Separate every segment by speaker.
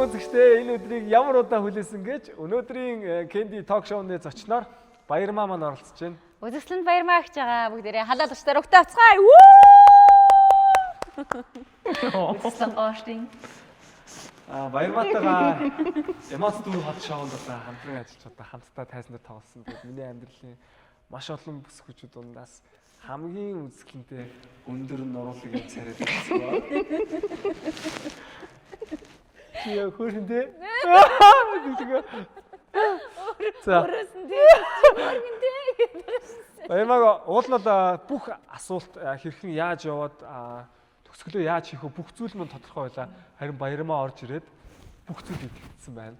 Speaker 1: үзэгчдээ энэ өдрийг ямар удаа хүлээсэн гэж өнөөдрийн Candy Talk Show-ны зочноор Баярмаа маань оролцож байна.
Speaker 2: Үзэгсэлэнд Баярмаа гэж байгаа бүгдээрээ халаал уштай рухтаа авцгаая. Үзэгсэлэн гоошдын.
Speaker 1: Баярмаатайгаа эмоц дүүр хот шоунд одоо хамтран ажиллаж одоо хамтдаа тайзан дээр тоглосон. Тэгээд миний амьдралын маш олон бүсгүүчүүд дундаас хамгийн үзэсгэлэнтэй өндөр нуруулыг царайд байсан. Яа хөрөндөө. За. Баярмаа уулнууд бүх асуулт хэрхэн яаж яваад төгсгөлөө яаж хийх вэ бүх зүйл нь тодорхой байлаа. Харин Баярмаа орж ирээд бүх зүйл идэвхжсэн байна.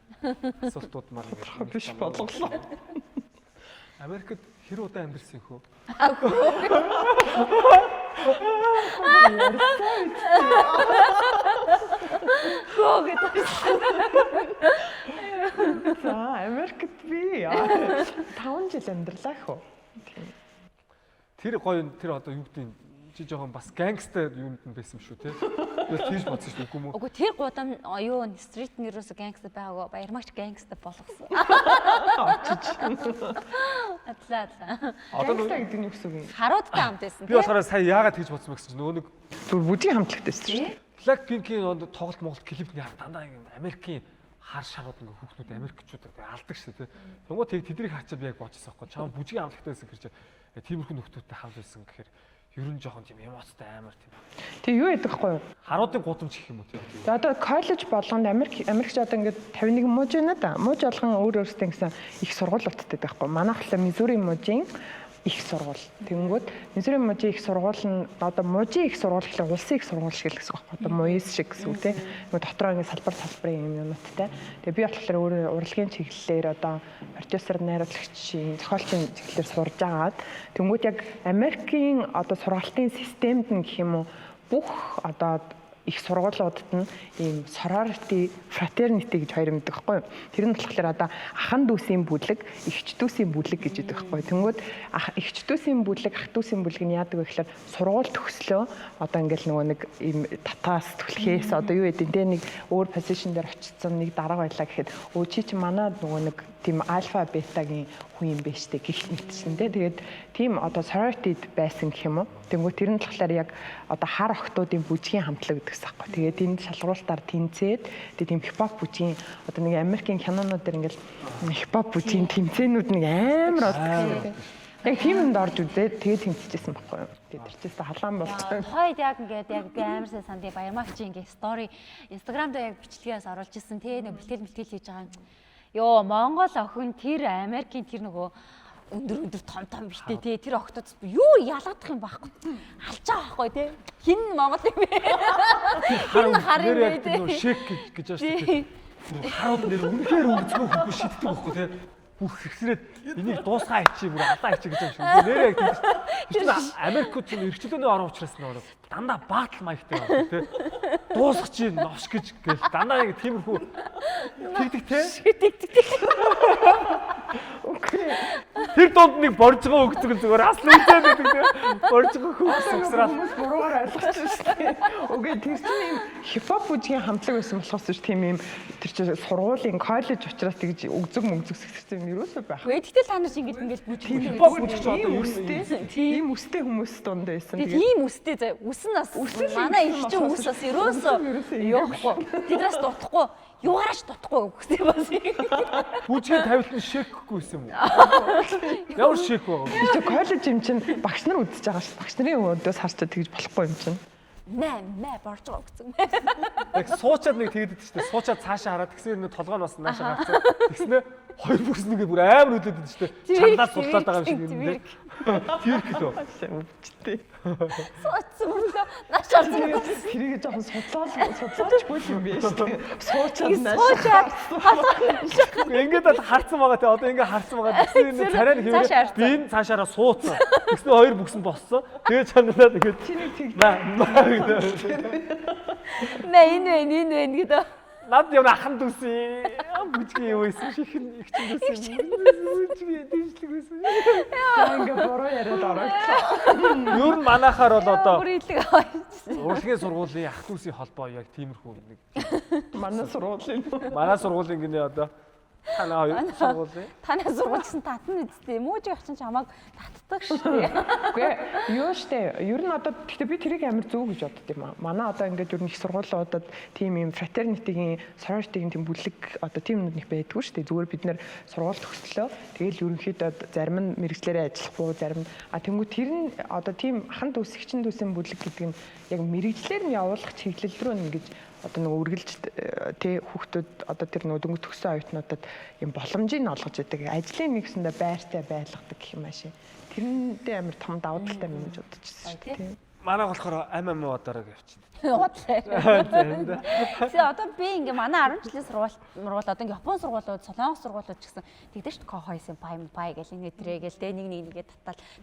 Speaker 1: Асуултууд маань
Speaker 3: биш болголоо.
Speaker 1: Америкт хэр удаа амьдэрсэн хөө?
Speaker 3: За, Америкт би 5 жил амьдрлаа хөө.
Speaker 1: Тэр гоё тэр одоо юу гэдэг чи жоохон бас гангстер юунд нь байсан шүү те. Тэгээд тийш бодсон шүү үгүй мүү?
Speaker 2: Үгүй тэр гудам юу стрит нэрөөс гангстер байгаагүй Баярмаач гангстер болгосон. Атлаа.
Speaker 3: Одоо гэдэг нь юу гэсэн үг юм?
Speaker 2: Харуудтай хамт байсан.
Speaker 1: Би болохоор сая яагаад тэгж бодсон бэ гэсэн чинь нөгөө нэг
Speaker 3: бүжгийн хамтлагтай шүү дээ.
Speaker 1: Blackpink-ийн тоглолт Монголд клипний дандаа Америкийн хар шарууд ингээ хүүхнүүд Америкчууд алдаг шүү дээ. Тэнгуү тэднийг харчаад би яг бодчихсон байхгүй. Чам бүжгийн хамтлагтай байсан гэж тиймэрхүү нөхдүүдтэй хамт байсан гэхээр ер нь жоохон тийм эмоцтой амар тийм.
Speaker 3: Тэг юу яддаг хгүй юу?
Speaker 1: Харуудын гудамж гэх юм уу тийм.
Speaker 3: За одоо коллеж болгонд Америкч одоо ингээд 51 мууж байна да. Мууж болгон өөр өөрсдөө гэсэн их сургуулиудтай байхгүй. Манайх л Мизури мужийн их сургууль. Тэнгүүд Мизури мужийн их сургууль нь одоо мужийн их сургууль гэхэл улсын их сургууль шиг л гэсэн байна. Одоо МУИС шиг гэсэн үг тийм. Нөгөө дотроо ингээд салбарын юмнуудтай. Тэгээ би болохоор өөрөө урлагийн чиглэлээр одоо продюсер, найруулагчийн, зохиолчийн чиглэлээр сурж агаад тэнгүүд яг Америкийн одоо сургалтын системд нь гэх юм уу бүх одоо их сургуулиудад нь ийм sorority, fraternity гэж хоёр мэддэг байхгүй юу? Тэр нь болохоор одоо ахан дүүсийн бүлэг, эгч дүүсийн бүлэг гэж яддаг байхгүй юу? Тэнгүүд эгч дүүсийн бүлэг, ах дүүсийн бүлэг нь яадаг вэ гэхээр сургууль төгслөө одоо ингээл нөгөө нэг ийм татаас түлхээс одоо юу гэдэг нь нэг өөр позишн дээр очсон нэг дарга байлаа гэхэд өө чи манай нөгөө нэг тийм альфа бетагийн хүн юм биш үү гихт мэдсэн тий. Тэгээд тийм одоо sorority байсан гэх юм уу. Тэнгүүт тэр нь болохоор яг одоо хар охтуудын бүжгийн хамтлаг гэдэгс аахгүй. Тэгээд энд шалгуултаар тэнцээд тэгээд тийм хипхоп бүжгийн одоо нэг Америкийн кинонууд дэр ингээл хипхоп бүжгийн тэмцээнүүд нэг амар болдог. Яг тийм юмд орж үзээд тэгээд тэмцэжсэн байхгүй юу. Тэгээд тэрчээс халаан болчихсон.
Speaker 2: Хойд яг ингээд яг амар сайн санд Баярмаач ингээд стори Instagram дээр яг бичлэгээс оруулж ирсэн тий. Нэг бэлтгэл хийж байгаа. Йоо Монгол охин тэр Америкийн тэр нөгөө өндөр том биштэй тий тэр охтод юу ялгадах юм байхгүй алж байгаа байхгүй тий хин Монгол юм бэ
Speaker 1: хар яг тийм шек гэж байна шүү дээ харууд нэр үнэхээр өнгөцгөө хөвгөө шиддэг байхгүй тий бүх хэсрээд энийг дуусгаа ичи бүр алаа ичи гэж юм шүү нэр яг тийм Америкт чинь эрхчлөөний орон учраас нөр дандаа баатал маягтай байна тий дуусах чинь новш гэж гээл дандаа яг тиймэрхүү тэгдэг тий тэр донд нэг боржгоо өгдөг зүгээр асл үзээд байдаг тий боржгоо хөөс угсрал
Speaker 3: буруугаар ойлгочихсон шүү дээ. Окей тэр чинь юм хипхоп бүжгийн хамтлаг байсан болохоос ч тийм юм тэр чинь сургуулийн коллеж учраас тэгж өгзөг сэгсэрсэн юм юусоо байх.
Speaker 2: Гэхдээ та нар ингэж бүжиг
Speaker 1: хипхоп бүжигч одоо юу
Speaker 3: юм тийм үстэй хүмүүс донд байсан.
Speaker 2: Тийм үстэй үсэн нас манай их чинь үс бас ерөөсөө ёохгүй тэднээс дутхгүй юугаарч дутхгүй гэсэн бас
Speaker 1: бүжгийн тавилтын шекгүй байсан юм уу ямар шек байгаа вэ
Speaker 3: тэр коллеж юм чинь багш нар үзэж байгаа шүү багш нарын өөдөөс харчаад тэгж болохгүй юм чинь
Speaker 2: мэ боржгоо гэсэн
Speaker 1: яг суучаад нэг тэгэд шүү дээ суучаад цаашаа хараад тэгсэн нэг толгой нь бас наашаа гарцсан тэгснэ хоёр бүс нэгэ бүр амар үлээд байдаг шүү дээ чандаа судлаад байгаа юм шиг юм дээ тэрх лөө
Speaker 3: өвчтэй
Speaker 2: сууцсан мөрөө наашаа
Speaker 3: тэрийг жоохон судлаач бүл юм биш шүү дээ суучаад
Speaker 2: наашаа
Speaker 1: ингээд харцсан байгаа те одоо ингээд харцсан байгаа тэгсэн царай нь хэвээр би энэ цаашаараа суудсан тэгснэ хоёр бүс нь боссоо тэгээ чанараад ингээд
Speaker 2: мэ энэ гэдэг
Speaker 1: Над юм ахан дүүсэн. Бүжгийн юу байсан шихэн их чинь дүүсэн. Бүжгийн дижлэг байсан.
Speaker 3: Ингээ бороо яриад оройлоо.
Speaker 1: Юу н манахаар бол одоо
Speaker 2: Бүр илэг авчихсан.
Speaker 1: урлагийн сургуулийн ах дүүсийн холбоо яг тиймэрхүү нэг.
Speaker 3: Манай сургуулийн.
Speaker 1: Манай сургуулийн гинэ одоо танаа хоёр сургуулийн.
Speaker 2: Танай сургуульсан татна үсттэй. Мууж явах чинь чамайг татдаг шүү.
Speaker 3: Үгүй юу штэ. Ер нь одоо гэхдээ би тэрийг амар зөв гэж бодд юм аа. Манай одоо ингээд ер нь их сургуулиудад тийм юм fraternity-гийн, sorority-гийн тийм бүлэг одоо тийм юмнууд их байдгүй штэ. Зүгээр бид нэр сургууль төгслөө. Тэгэл ерөнхийдөө зарим нь мэрэгчлэрээ ажиллахгүй, зарим тэнгуү тэр нь одоо тийм ахан дүүс, хчин дүүсийн бүлэг гэдэг нь яг мэрэгчлэр нь явуулах чиглэл рүү ингэж одоо нэг үргэлж тий хүүхдүүд одоо тэр дөнгөж төгсөн оюутнуудад юм боломжийг олгож идэг. Ажлын нэгсэндээ байртай байлгадаг гэх юм ааши. Тэрэндээ амар том давуу талтай юм гэж бодчихсон шүү дээ.
Speaker 1: Манай болохоор ам удаараа явчихна.
Speaker 2: Удлаа. Тэгээ одоо би ингээ манай 10 жилийн сургууль одоо ингээ Япон сургуулиуд, Солонгос сургуулиуд ч гэсэн тэгдэж шүү кохойсэн пай гэл ингээ тэрэгэл дээ нэгээ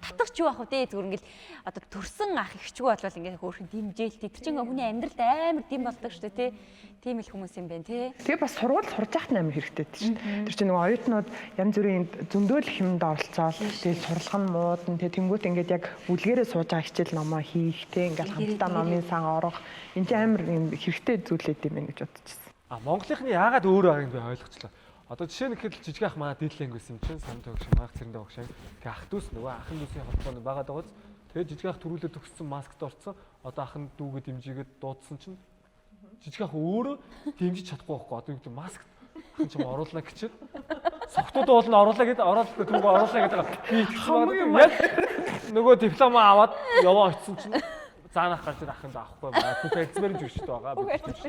Speaker 2: татдаг ч юу ах вэ зүгээр ингээл одоо төрсэн ах ихчгүй болвол ингээ хөөрхөн димжээлтэй тэр чинь хүний амьдралд амар дим болдог шүү дээ тий. Тийм л хүмүүс юм байна тий.
Speaker 3: Тэгээ бас сургууль сурж яхад амар хэрэгтэй шүү дээ. Тэр чинь нөгөө оюутнууд янз бүрийн зөндөөл хэмнэнд оролцоол тэгээ сурлах нь муудан тэгээ тэнгуут ингээд яг үлгээрээ сууж байгаа хичээл номоо хийх тий ингээл хамтдаа номын сан орох энэ ч амар юм хэрэгтэй зүйлээд юм гэж бодчихсон.
Speaker 1: Монголынхны яагаад өөр байгааг би ойлгочлаа. Одоо жишээ нь гэхэд жижиг ах манай дээдлэнг байсан юм чинь самт өгш маах цэрэндээ өгш. Тэгээ ах дүүс нөгөө ахын дүүсийн холбоонд байгаад байгааз тэгээ жижиг ах төрүүлээд төгссөн маскт орцсон. Одоо ахын дүүгээ дэмжигээд дуудсан чинь жижиг ах өөрөө дэмжиж чадахгүй байхгүй. Одоо юу гэдэг маск ахын ч юм оруулна гэчихэд согтууд уулна оруулаа гэдэг ороод түрүүгээ оруулаа гэдэг би итгэсэн яг нөгөө диплом аваад яваа очсон чинь заанах гарч ахын даахгүй байна. Бүх эксперимент жүжигчтэй байгаа.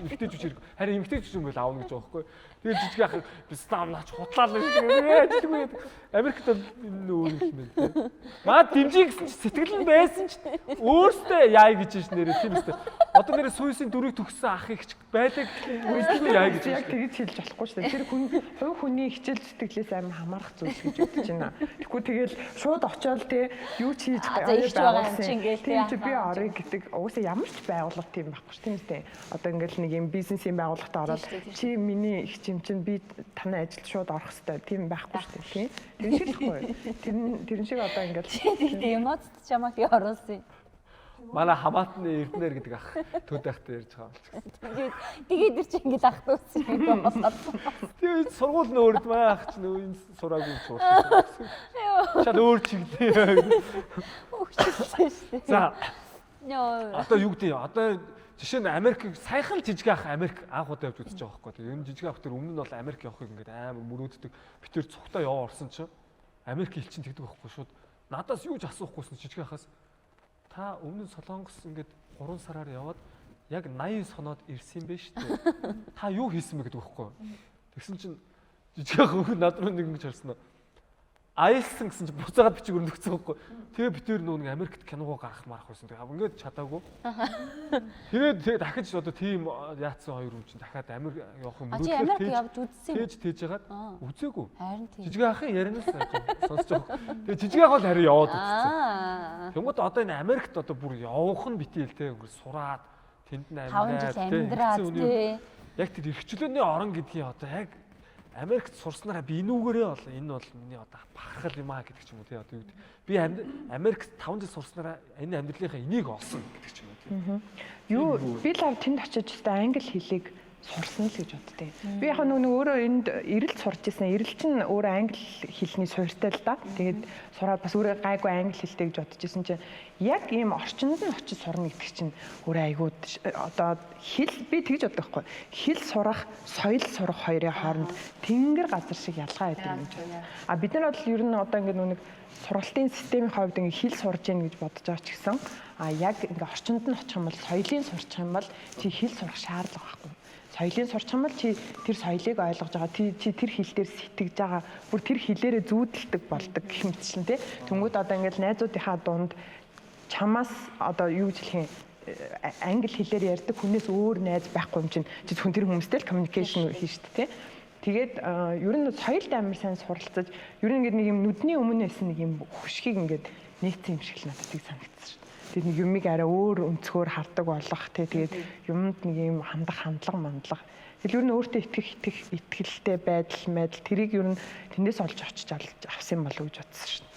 Speaker 1: Эмэгтэй жүжиг харин эмэгтэй жүжиг юм бол аавна гэж байгаа байхгүй. Тэгээд жижиг ах бистам наач хутлаална шүү. Америкт энэ өөр юм байна. Маа дэмжиж гэсэн чи сэтгэл нь байсан ч өөртөө яа гэж шин нэрээ тийм үстэй. Одоо нэрээ сүйсийн дөрөв төгссөн ах ихч байдаг өөртөө яа гэж
Speaker 3: яг тэгж хэлж болохгүй шүү дээ. Тэр хүн хувь хүний хичээл зүтгэлээс амар хамаарах зүйл гэж бодож байна. Тэгэхгүй тэгэл шууд очиод те юу ч хийж
Speaker 2: байгаа юм чинь гээл
Speaker 3: тийм чи би орё гэдэг уусаа ямар ч байгууллага тийм байхгүй шүү дээ. Одоо ингээл нэг юм бизнесийн байгууллагад ороод чи миний их юм чинь би танай ажилд шууд орох хэрэгтэй тийм байхгүй шүү дээ. Тийм тэр шиг байхгүй. Тэр шиг одоо ингээл
Speaker 2: тийм эмоц чамайг би оруулсан.
Speaker 1: Манай хамаатны эрдэнэр гэдэг ах төд байхтай ярьж байгаа юм.
Speaker 2: Тэгээд тэр чинь ингээд ах дүүсэн юм болоод.
Speaker 1: Тэгээд сургууль нь өөрд маа ах чинь энэ сураагүй суурсан. Шал өөр чиглэлээ.
Speaker 2: Өгчсөн шүү дээ.
Speaker 1: За.
Speaker 2: Нөө.
Speaker 1: Одоо юу гэдэг юм? Одоо жишээ нь Америк саяхан жижиг ах Америк анх удаа явж үзэж байгаа байхгүй. Тэгээд энэ жижиг ах тэр өмнө нь бол Америк явахыг ингээд амар мөрөөддөг. Би тэр цухтаа яваа орсон чинь Америк элчин тэгдэг байхгүй шууд. Надаас юу ч асуухгүйсэн жижиг ахаас та өмнө нь Солонгос ингээд 3 сараар яваад яг 80 соноод ирсэн юм байна шүү дээ. Та юу хийсэн бэ гэдэг байхгүй. Тэгсэн чинь жижиг ах өмнө над руу нэг ингэж харсан. Аялсан гэсэн чинь буцаагаад бичиг өрнөгцсөн байхгүй. Тэгээ би тэр нэг Америкт киногоо гарах марах байсан. Тэгээ ингээд чадаагүй. Тэгээд дахиж одоо тийм яатсан хоёр хүн чинь дахиад Америк явах юм
Speaker 2: мөрөдлөө Америк явж үзсэн.
Speaker 1: Тэгж яагаад үзээгүй.
Speaker 2: Харин тийм.
Speaker 1: Жижиг ахын ярианаас сонсож байгаа. Тэгээ жижиг ах бол харин яваад үзсэн. Тэнгууд одоо энэ Америкт одоо бүр явах нь битээ л те ингээд сураад тэнд нь
Speaker 2: амьдраад тий.
Speaker 1: Яг тэр эрхчлөөний орон гэдгийг одоо яг Америкт сурснараа би энүүгээрээ бол энэ бол миний одоо бахархал юм аа гэдэг ч юм уу тий одоо юу гэдэг. Би Америкт 5 жил сурснараа энэ амьдралынхаа энийг олсон гэдэг ч юм уу.
Speaker 3: Юу би л тэнд очиж өстой англи хэлийг сурсан л гэж боддیں۔ Би яг нөгөө өөрөө энд эрэлт сурч ирсэн. Эрэлт чинь өөрөө англи хэлний суурьтай л да. Тэгээд сураад бас өөрөө гайгүй англи хэлтэй гэж бодож ирсэн чинь яг ийм орчинд нь очиж сурна гэдэг чинь өөрөө айгүй одоо хэл би тэгж боддог байхгүй. Хэл сурах, соёл сурах хоёрын хооронд тэнгэр газар шиг ялгаа байдаг юм чинь. А бид нар бол ер нь одоо ингэ нэг сургалтын системийн хувьд ингэ хэл сурж яах гэж бодож байгаа ч гэсэн яг ингэ орчинд нь очих юм бол соёлын сурчих юм бол чи хэл сурах шаардлага байхгүй. Соёлын сурчих юм бол чи тэр соёлыг ойлгож байгаа. Чи тэр хэл дээр сэтгэж байгаа. Бүр тэр хэлээрээ зүүдэлдэг болдог гэх мэтчлэн тий. Тэнгүүд одоо ингээл найзуудынхаа дунд чамаас одоо юу гэж хэлэх юм англи хэлээр ярьдаг хүнээс өөр найз байхгүй юм чинь чи зөвхөн тэр хүмүүстэй л communication хийн шүү дээ тий. Тэгээд ер нь соёлд амар сайн суралцаж ер нь ингээд нэг юм нүдний өмнөөс нэг юм хөшгийг ингээд нийцсэн юм шиг л надад тийг санагдсан шүү. Тэгээд нэг юмыг арай өөр өнцгөр хардаг болох тий. Тэгээд юмд нэг юм хандлага Тэгэл ер нь өөртөө итгэлтэй байдал тэрийг ер нь тэндээс олж очиж авсан болов уу гэж бодсон шин.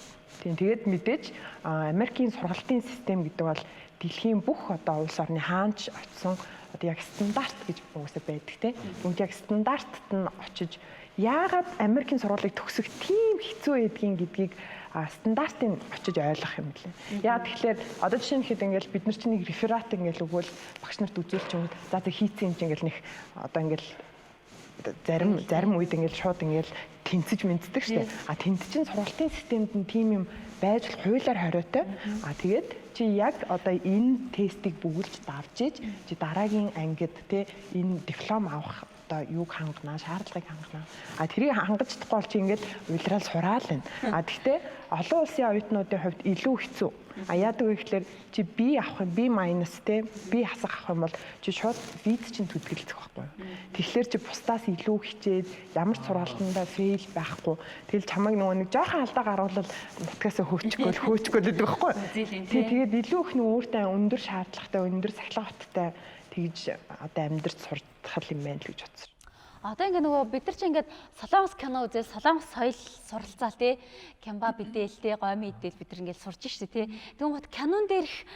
Speaker 3: Тэгээд мэдээж Америкийн сургалтын систем гэдэг бол дэлхийн бүх одоо улс орны хаанч очсон одоо яг стандарт гэж уусаа байдаг тийм. Тэгвэл яг стандартт нь очиж яагаад Америкийн сургуулийг төгсөх тийм хэцүү байдгийг стандартыг очиж ойлгох юм лээ. Яагаад тэгэхээр одоо жишээ нь хэд ингээл бид нар чинь нэг реферат ингээл өгвөл багш нарт үзүүлч юм за хийцэн юм чинь ингээл нэг одоо ингээл зарим үед ингээл шууд ингээл тэнцэж мэддэг штеп. Тэнд чинь сургалтын системд нь тийм юм байж хуулиар хориотой. Тэгээд чи яг одоо энэ тестийг бүгэлж давж иж чи дараагийн ангид те энэ диплом авах одоо юуг хангана, шаардлагыг хангана. Тэрийг хангаж чадахгүй бол чи ингээд улирал сураал байна. Гэхдээ олон улсын оюутнуудын хувьд илүү хэцүү. Яадаг вэ гэхээр чи B авах юм, B- те B хасах авах юм бол чи шууд виз чинь төдгөлцөх байхгүй. Тэгэхээр чи бусдаас илүү хичээд ямар ч сургалтандаа фейл байхгүй. Тэгэл чамайг нөгөө нэг жоохон алдаа гаргавал нутгасаа хөөчгөл гэдэг байхгүй. Тэгээд илүү их нөгөө өөртөө өндөр шаардлагатай, өндөр сахилгаттай тэгж одоо амьдрч суртахал юм байна л гэж бодсон.
Speaker 2: Одоо ингээ нөгөө бид нар чи ингээд солонгос кино үзэл солонгос соёл суралцаал тий Кямба бидээл тий гоми идэл бид нар ингээд сурж штэ тий. Тэгвэл кинон дээрх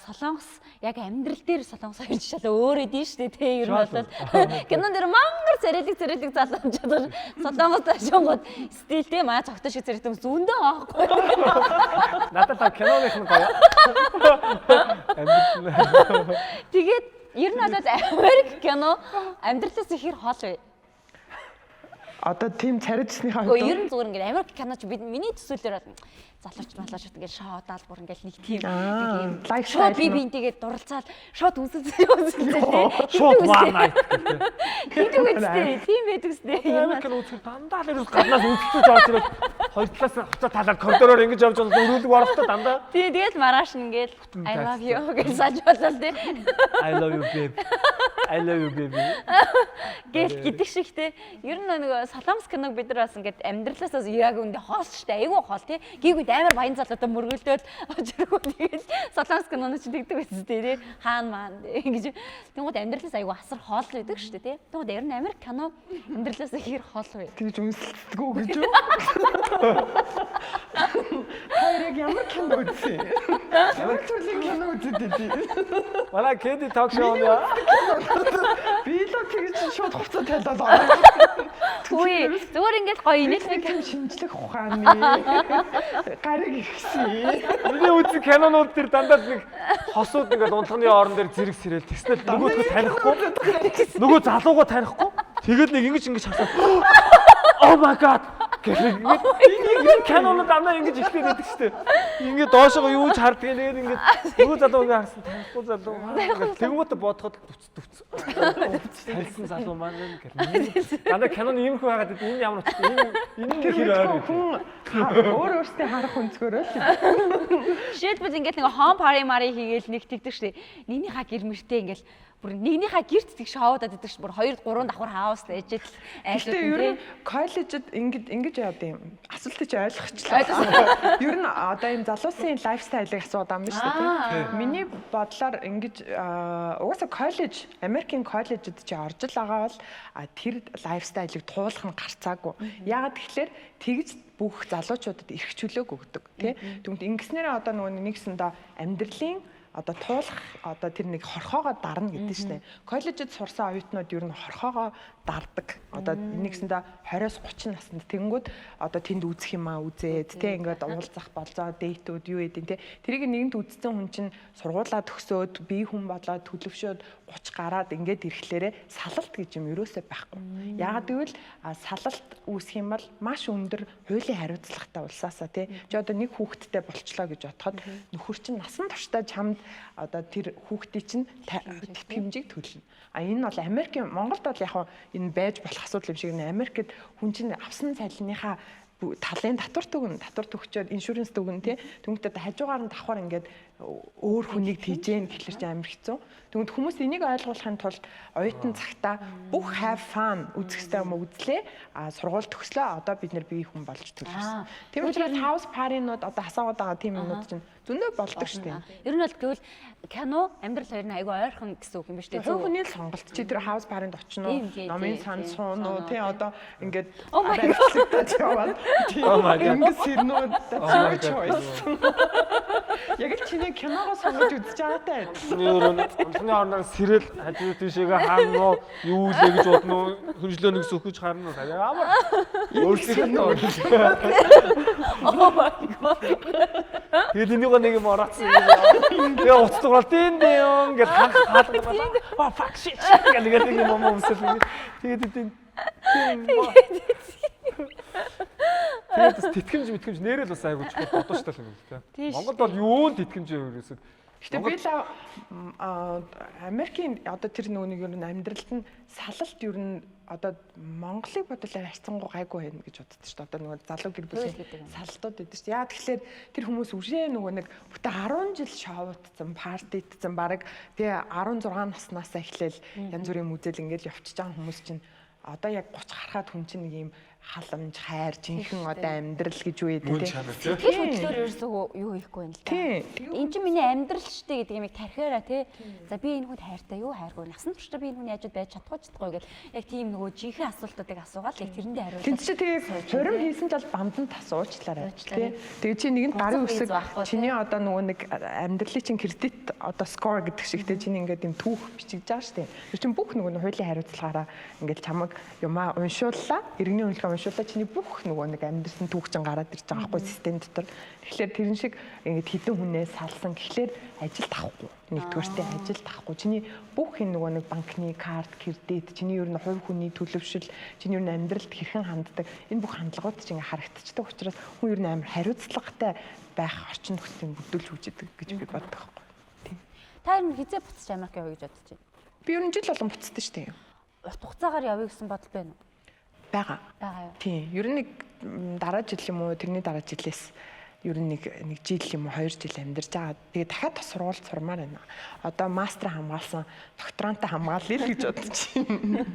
Speaker 2: солонгос яг амьдрал дээр солонгос хоёр жишээ өөр эдэн штэ тий ер нь бол кинон дээр мангар царилэг залуучууд солонгос ташингууд стил тий маа цогтой шиг царилэг зүүндээ аахгүй.
Speaker 1: Надад та киноных нь гоё.
Speaker 2: Тэгээд ер нь одоо Америк кино амьдралаас ихэр хоол бай.
Speaker 3: Одоо тийм царайчсныхаа
Speaker 2: хувьд ер нь зүгээр ингээд Америк киноч миний төсөөлөөр залууч ингээд шоудаал бүр ингээд нэг тийм
Speaker 3: лайфстайл
Speaker 2: би бинтийгээ дурлцаал шууд үзэлцээ
Speaker 1: шууд one night гэдэг.
Speaker 2: тийм үстэй тийм байдаг үстэй
Speaker 1: Америк кино үзэх дандаа л ерөөс гаднаас үзэлцэж орж ирээд хоёр талаас нь хуцаа талаар коридороор ингэж явж байгаа өрөөлөг орохтой дандаа.
Speaker 2: Тэгээд маргааш ингээд I love you гэж саж болол тий.
Speaker 1: I love you babe. I love you baby.
Speaker 2: Гэдэг шигтэй ер нь нэг солонгос киног бид нар бас ингээд амьдралаас яг үндэ хоолч штэ айгүй хоол тий. Гийгүүд амар баян залуутай мөргөлдөөд очирхүү тэгээд солонгос кинонууд ч тэгдэг байсан тий. Хаан маан ингэж тэгмүүд амьдралаас айгүй асар хоол байдаг штэ тий. Тэгмүүд ер нь Америк кино амьдралаас ихэр хоол бай.
Speaker 3: Тэгж үнсэлдэг үү гэж юу? Хайрыг ямар кино үзье? Ямар төрлийн кино үздэг.
Speaker 1: Манай Кэди ток шоунд
Speaker 3: би л тэгж шууд хуцаа тайлаад ороо.
Speaker 2: Үгүй зүгээр ингээд гоё инээлэг
Speaker 3: шинжлэх ухааны гариг ирсэн.
Speaker 1: Миний үзсэн кинонууд дээр дандаа нэг хосууд ингээд унтганы орон дээр зэрэг сэрэл тэснэл нөгөөдгөө танихгүй. Нөгөө залуугаа танихгүй. Тэгээд нэг ингэж хасаа. Oh my god. Гэвч ингээд кинонууд дандаа ингэж ихтэй байдаг шүү дээ. Ингээд доошоо юу ч харддаг тэгээд ингээд нөгөө залуу ингээд харсан танихгүй залуу. Тэгмээд бодоход дүц. Талсан залуу маань гэх. Дандаа кинон иймэрхүү байгаад энэ ямар утгатай энэ хэр ойр
Speaker 3: өөр өөртөө харах өнцгөрөө л.
Speaker 2: Жишээлбэл ингээд нэг home party мари хийгээл нэг тэгдэг шүү дээ. Нэгнийхээ гэр мөртөө ингээд бүр нэгнийхээ гэрт тэг шоудаад байдаг шүү. Бүр 2 3 давхар хаус ээжэд
Speaker 3: айлууд ер нь коллежид ингэж яваад юм. Асуултыг чи ойлгочихлаа. Ер нь одоо энэ залуусын лайфстайлыг асууад байгаа юм шүү дээ. Миний бодлоор ингэж угаасаа коллеж Америкийн коллежид чи орж л байгаа бол тэр лайфстайлыг туулах нь гарцаагүй. Яагаад тэгэхээр тэгж бүх залуучуудад эрх чөлөөг өгдөг тий. Тэгвэл ингэснээрээ одоо нөгөө нэгсэндээ амьдралын одоо туулах одоо тэр нэг хорхоогоо дарна гэдэг чинь коллежид сурсан оюутнууд ер нь хорхоогоо дардаг. Одоо нэгсэндээ 20-30 наснд тэнгүүд одоо тэнд үзэх юм үзээд тэ ингээд уулзах болзоо дэйтүүд юу гэдэг тэ тэрийг нэгэнт үзсэн хүн чинь сургуулаа төгсөөд бие хүн болоод төлөвшөөд 30 гараад ингээд ирэхлээрээ салалт гэж юм ерөөсөө байхгүй. Яагаад гэвэл салалт үүсэх юм бол маш өндөр хуулийн хариуцлагатай улсаасаа тэ чи одоо нэг хүүхэдтэй болчлоо гэж бодоход нөхөр чинь насан туршдаа чамд одоо тэр хүүхдийн чинь тэтгэмжийг төлнө. Энэ бол Америкийн Монголд бол яг энэ байж болох асуудал юм шиг нэ Америкт хүн чинь авсан цалиныхаа талын татвар төгчөөд иншуранс дүгэн тий. Тэгмээд хажуугаар нь давхар ингээд өөр хүнийг тийжэн гэхэлэр чи амар хэцүү. Тэгмээд хүмүүс энийг ойлгуулахын тулд оюутан цагтаа бүх have fun үзэх хэрэгтэй юм үзлээ. Сургууль төгслөө одоо бид нэр бие хүн болж төлөвлөсөн. Тийм учраас house party-нууд одоо хасаагаад байгаа тийм юмнууд чинь зөндөө болдог шүү дээ.
Speaker 2: Ер нь бол гэвэл кино амьдрал хоёр нь айгүй ойрхон гэсэн үг юм ба шүү дээ.
Speaker 3: Зөв хүний л сонголт. Чи тэр house party-нд очно уу? Номын сан суунуу тий одоо ингээд яваад ингээд сэрнүү that's your choice. Яг л чиний киногоо сонгож үзэж байгаатай.
Speaker 1: Өнцний орноор сэрэл хажуу тийшээгээ хаана юу лээ гэж бодно уу? Хөнжлөө нэгс өгч харна уу? Ямар өөрсдөө тэгээд энийг нэг юм ороцсон. Тэгээ уцтуурал дин дин гэж хаалгаа. Fuck shit гэдэг нэг юм өмсөл. Тэгээд тэгээд тэтгэмж нэрэл бас айгуу чухал бодож тал юм л тэ. Монголд бол юунд тэтгэмж ерөөсөө.
Speaker 3: Гэтэ би л Америкийн одоо тэр нөгөөнийг ер нь амьдралд нь салалт ер нь одоо Монголыг бодвол харьцангуй гайгүй байна гэж боддог шүү дээ. Одоо нөгөө залуу гэр бүлийн салалтууд гэдэг чинь. Яа тэгэхээр тэр хүмүүс үржээ нөгөө нэг бүтэ 10 жил шоудсан, партидсан баг тэгээ 16 наснаас эхлээл янз бүрийн мүзэл ингээл явчихж байгаа хүмүүс чинь одоо яг 30 гарахад хүн чинь нэг юм халамж, хайр, жинхэнэ одоо амьдрал гэж үү дээ.
Speaker 2: Тэр хөдлөөр ерөөсөө юу хийхгүй юм л та. Энд чинь миний амьдрал штэ гэдэг юм тархиараа тий. За би энэ хүнд хайртай юу хайргүй. Насан туршдаа би энэ хүний хажууд байж чадахгүй гэл яг тийм нөгөө жинхэнэ асуултуудыг асуугаад яг тэрэндээ хариулдаг.
Speaker 3: Тэнд чи тэгээ хурим хийсэн ч бол бамданд асуучлаарай тий. Тэгээ чи нэгэнд гарын үсэг чиний одоо нөгөө нэг амьдралын чинь кредит одоо скор гэдэг шигтэй чиний ингээд юм түүх бичигдэж байгаа штэ. Тэр чинь бүх нөгөө хуулийн хариуцлагаараа ингээд чамаг юмаа уншууллаа. Иргэний үнэлгээ уншууллаа чиний бүх нөгөө нэг амьдрсан түүх чинь гараад ирж байгаа байхгүй систем дотор. Тэгэхээр тэрэн шиг ингээд хідэн хүнээс салсан гэхлээр ажилд авахгүй. Нэгдүгээртээ ажилд авахгүй. Чиний бүх энэ нөгөө нэг банкны карт, кредит, чиний ер нь хувь хүний төлөвшил, чиний ер нь амьдралд хэрхэн ханддаг энэ бүх хандлагууд чинь ингээд харагдчихдаг учраас хүн ер нь амар хариуцлагатай байх орчин нөхцөлийг бүрдүүлж үүсдэг гэж би боддог байхгүй. Тийм.
Speaker 2: Та ер нь хизээ буцаж Америк явъя гэж бодож байна.
Speaker 3: Би ер нь жил болгон буцдаг шүү дээ.
Speaker 2: Урт хугацаагаар явъя гэсэн бодол байна уу?
Speaker 3: Бага.
Speaker 2: Бага юу.
Speaker 3: Тийм. Ер нь нэг дараа жил юм уу, тэрний дараа жилээс ер нь нэг жил юм уу 2 жил амьдарч байгаа. Тэгээ дахиад бас сургууль сурмаар байна. Одоо мастер хамгаалсан, докторантаа хамгаалъя л гэж бодож байна.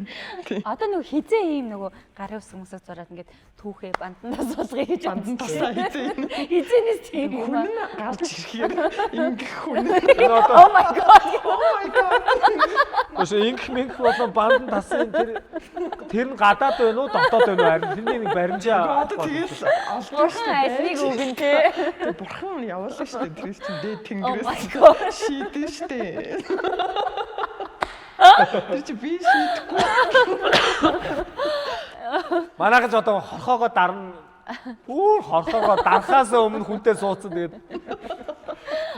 Speaker 3: Тийм.
Speaker 2: Одоо нөгөө хизээ ийм нөгөө гарын ус хүмүүсээ зураад ингээд түүхээ бандандаа суулгая гэж
Speaker 3: банданд тасаа хизээ.
Speaker 2: Хизээнээс тийм юм.
Speaker 3: Хүн гарч ирэхээр ингэх хүн.
Speaker 2: Oh my god.
Speaker 1: Өшөө инх болон банданд тасан тэр нь гадаад байна уу, дотоод байна уу? Харин тэрний нэг баримжаа.
Speaker 3: Одоо тэгэл олдсон шүү дээ.
Speaker 2: Айсныг үгэн те.
Speaker 3: Бурхан явуулсан шүү дээ. Тэр чинь дээд тэнгэрээс шийдэн шүү дээ. Тэр чи би шийдэхгүй.
Speaker 1: Манайхаж одоо хорхоогоо дарна. Хорхоогоо дарахаас өмнө хүнтэй суудсан тэгээд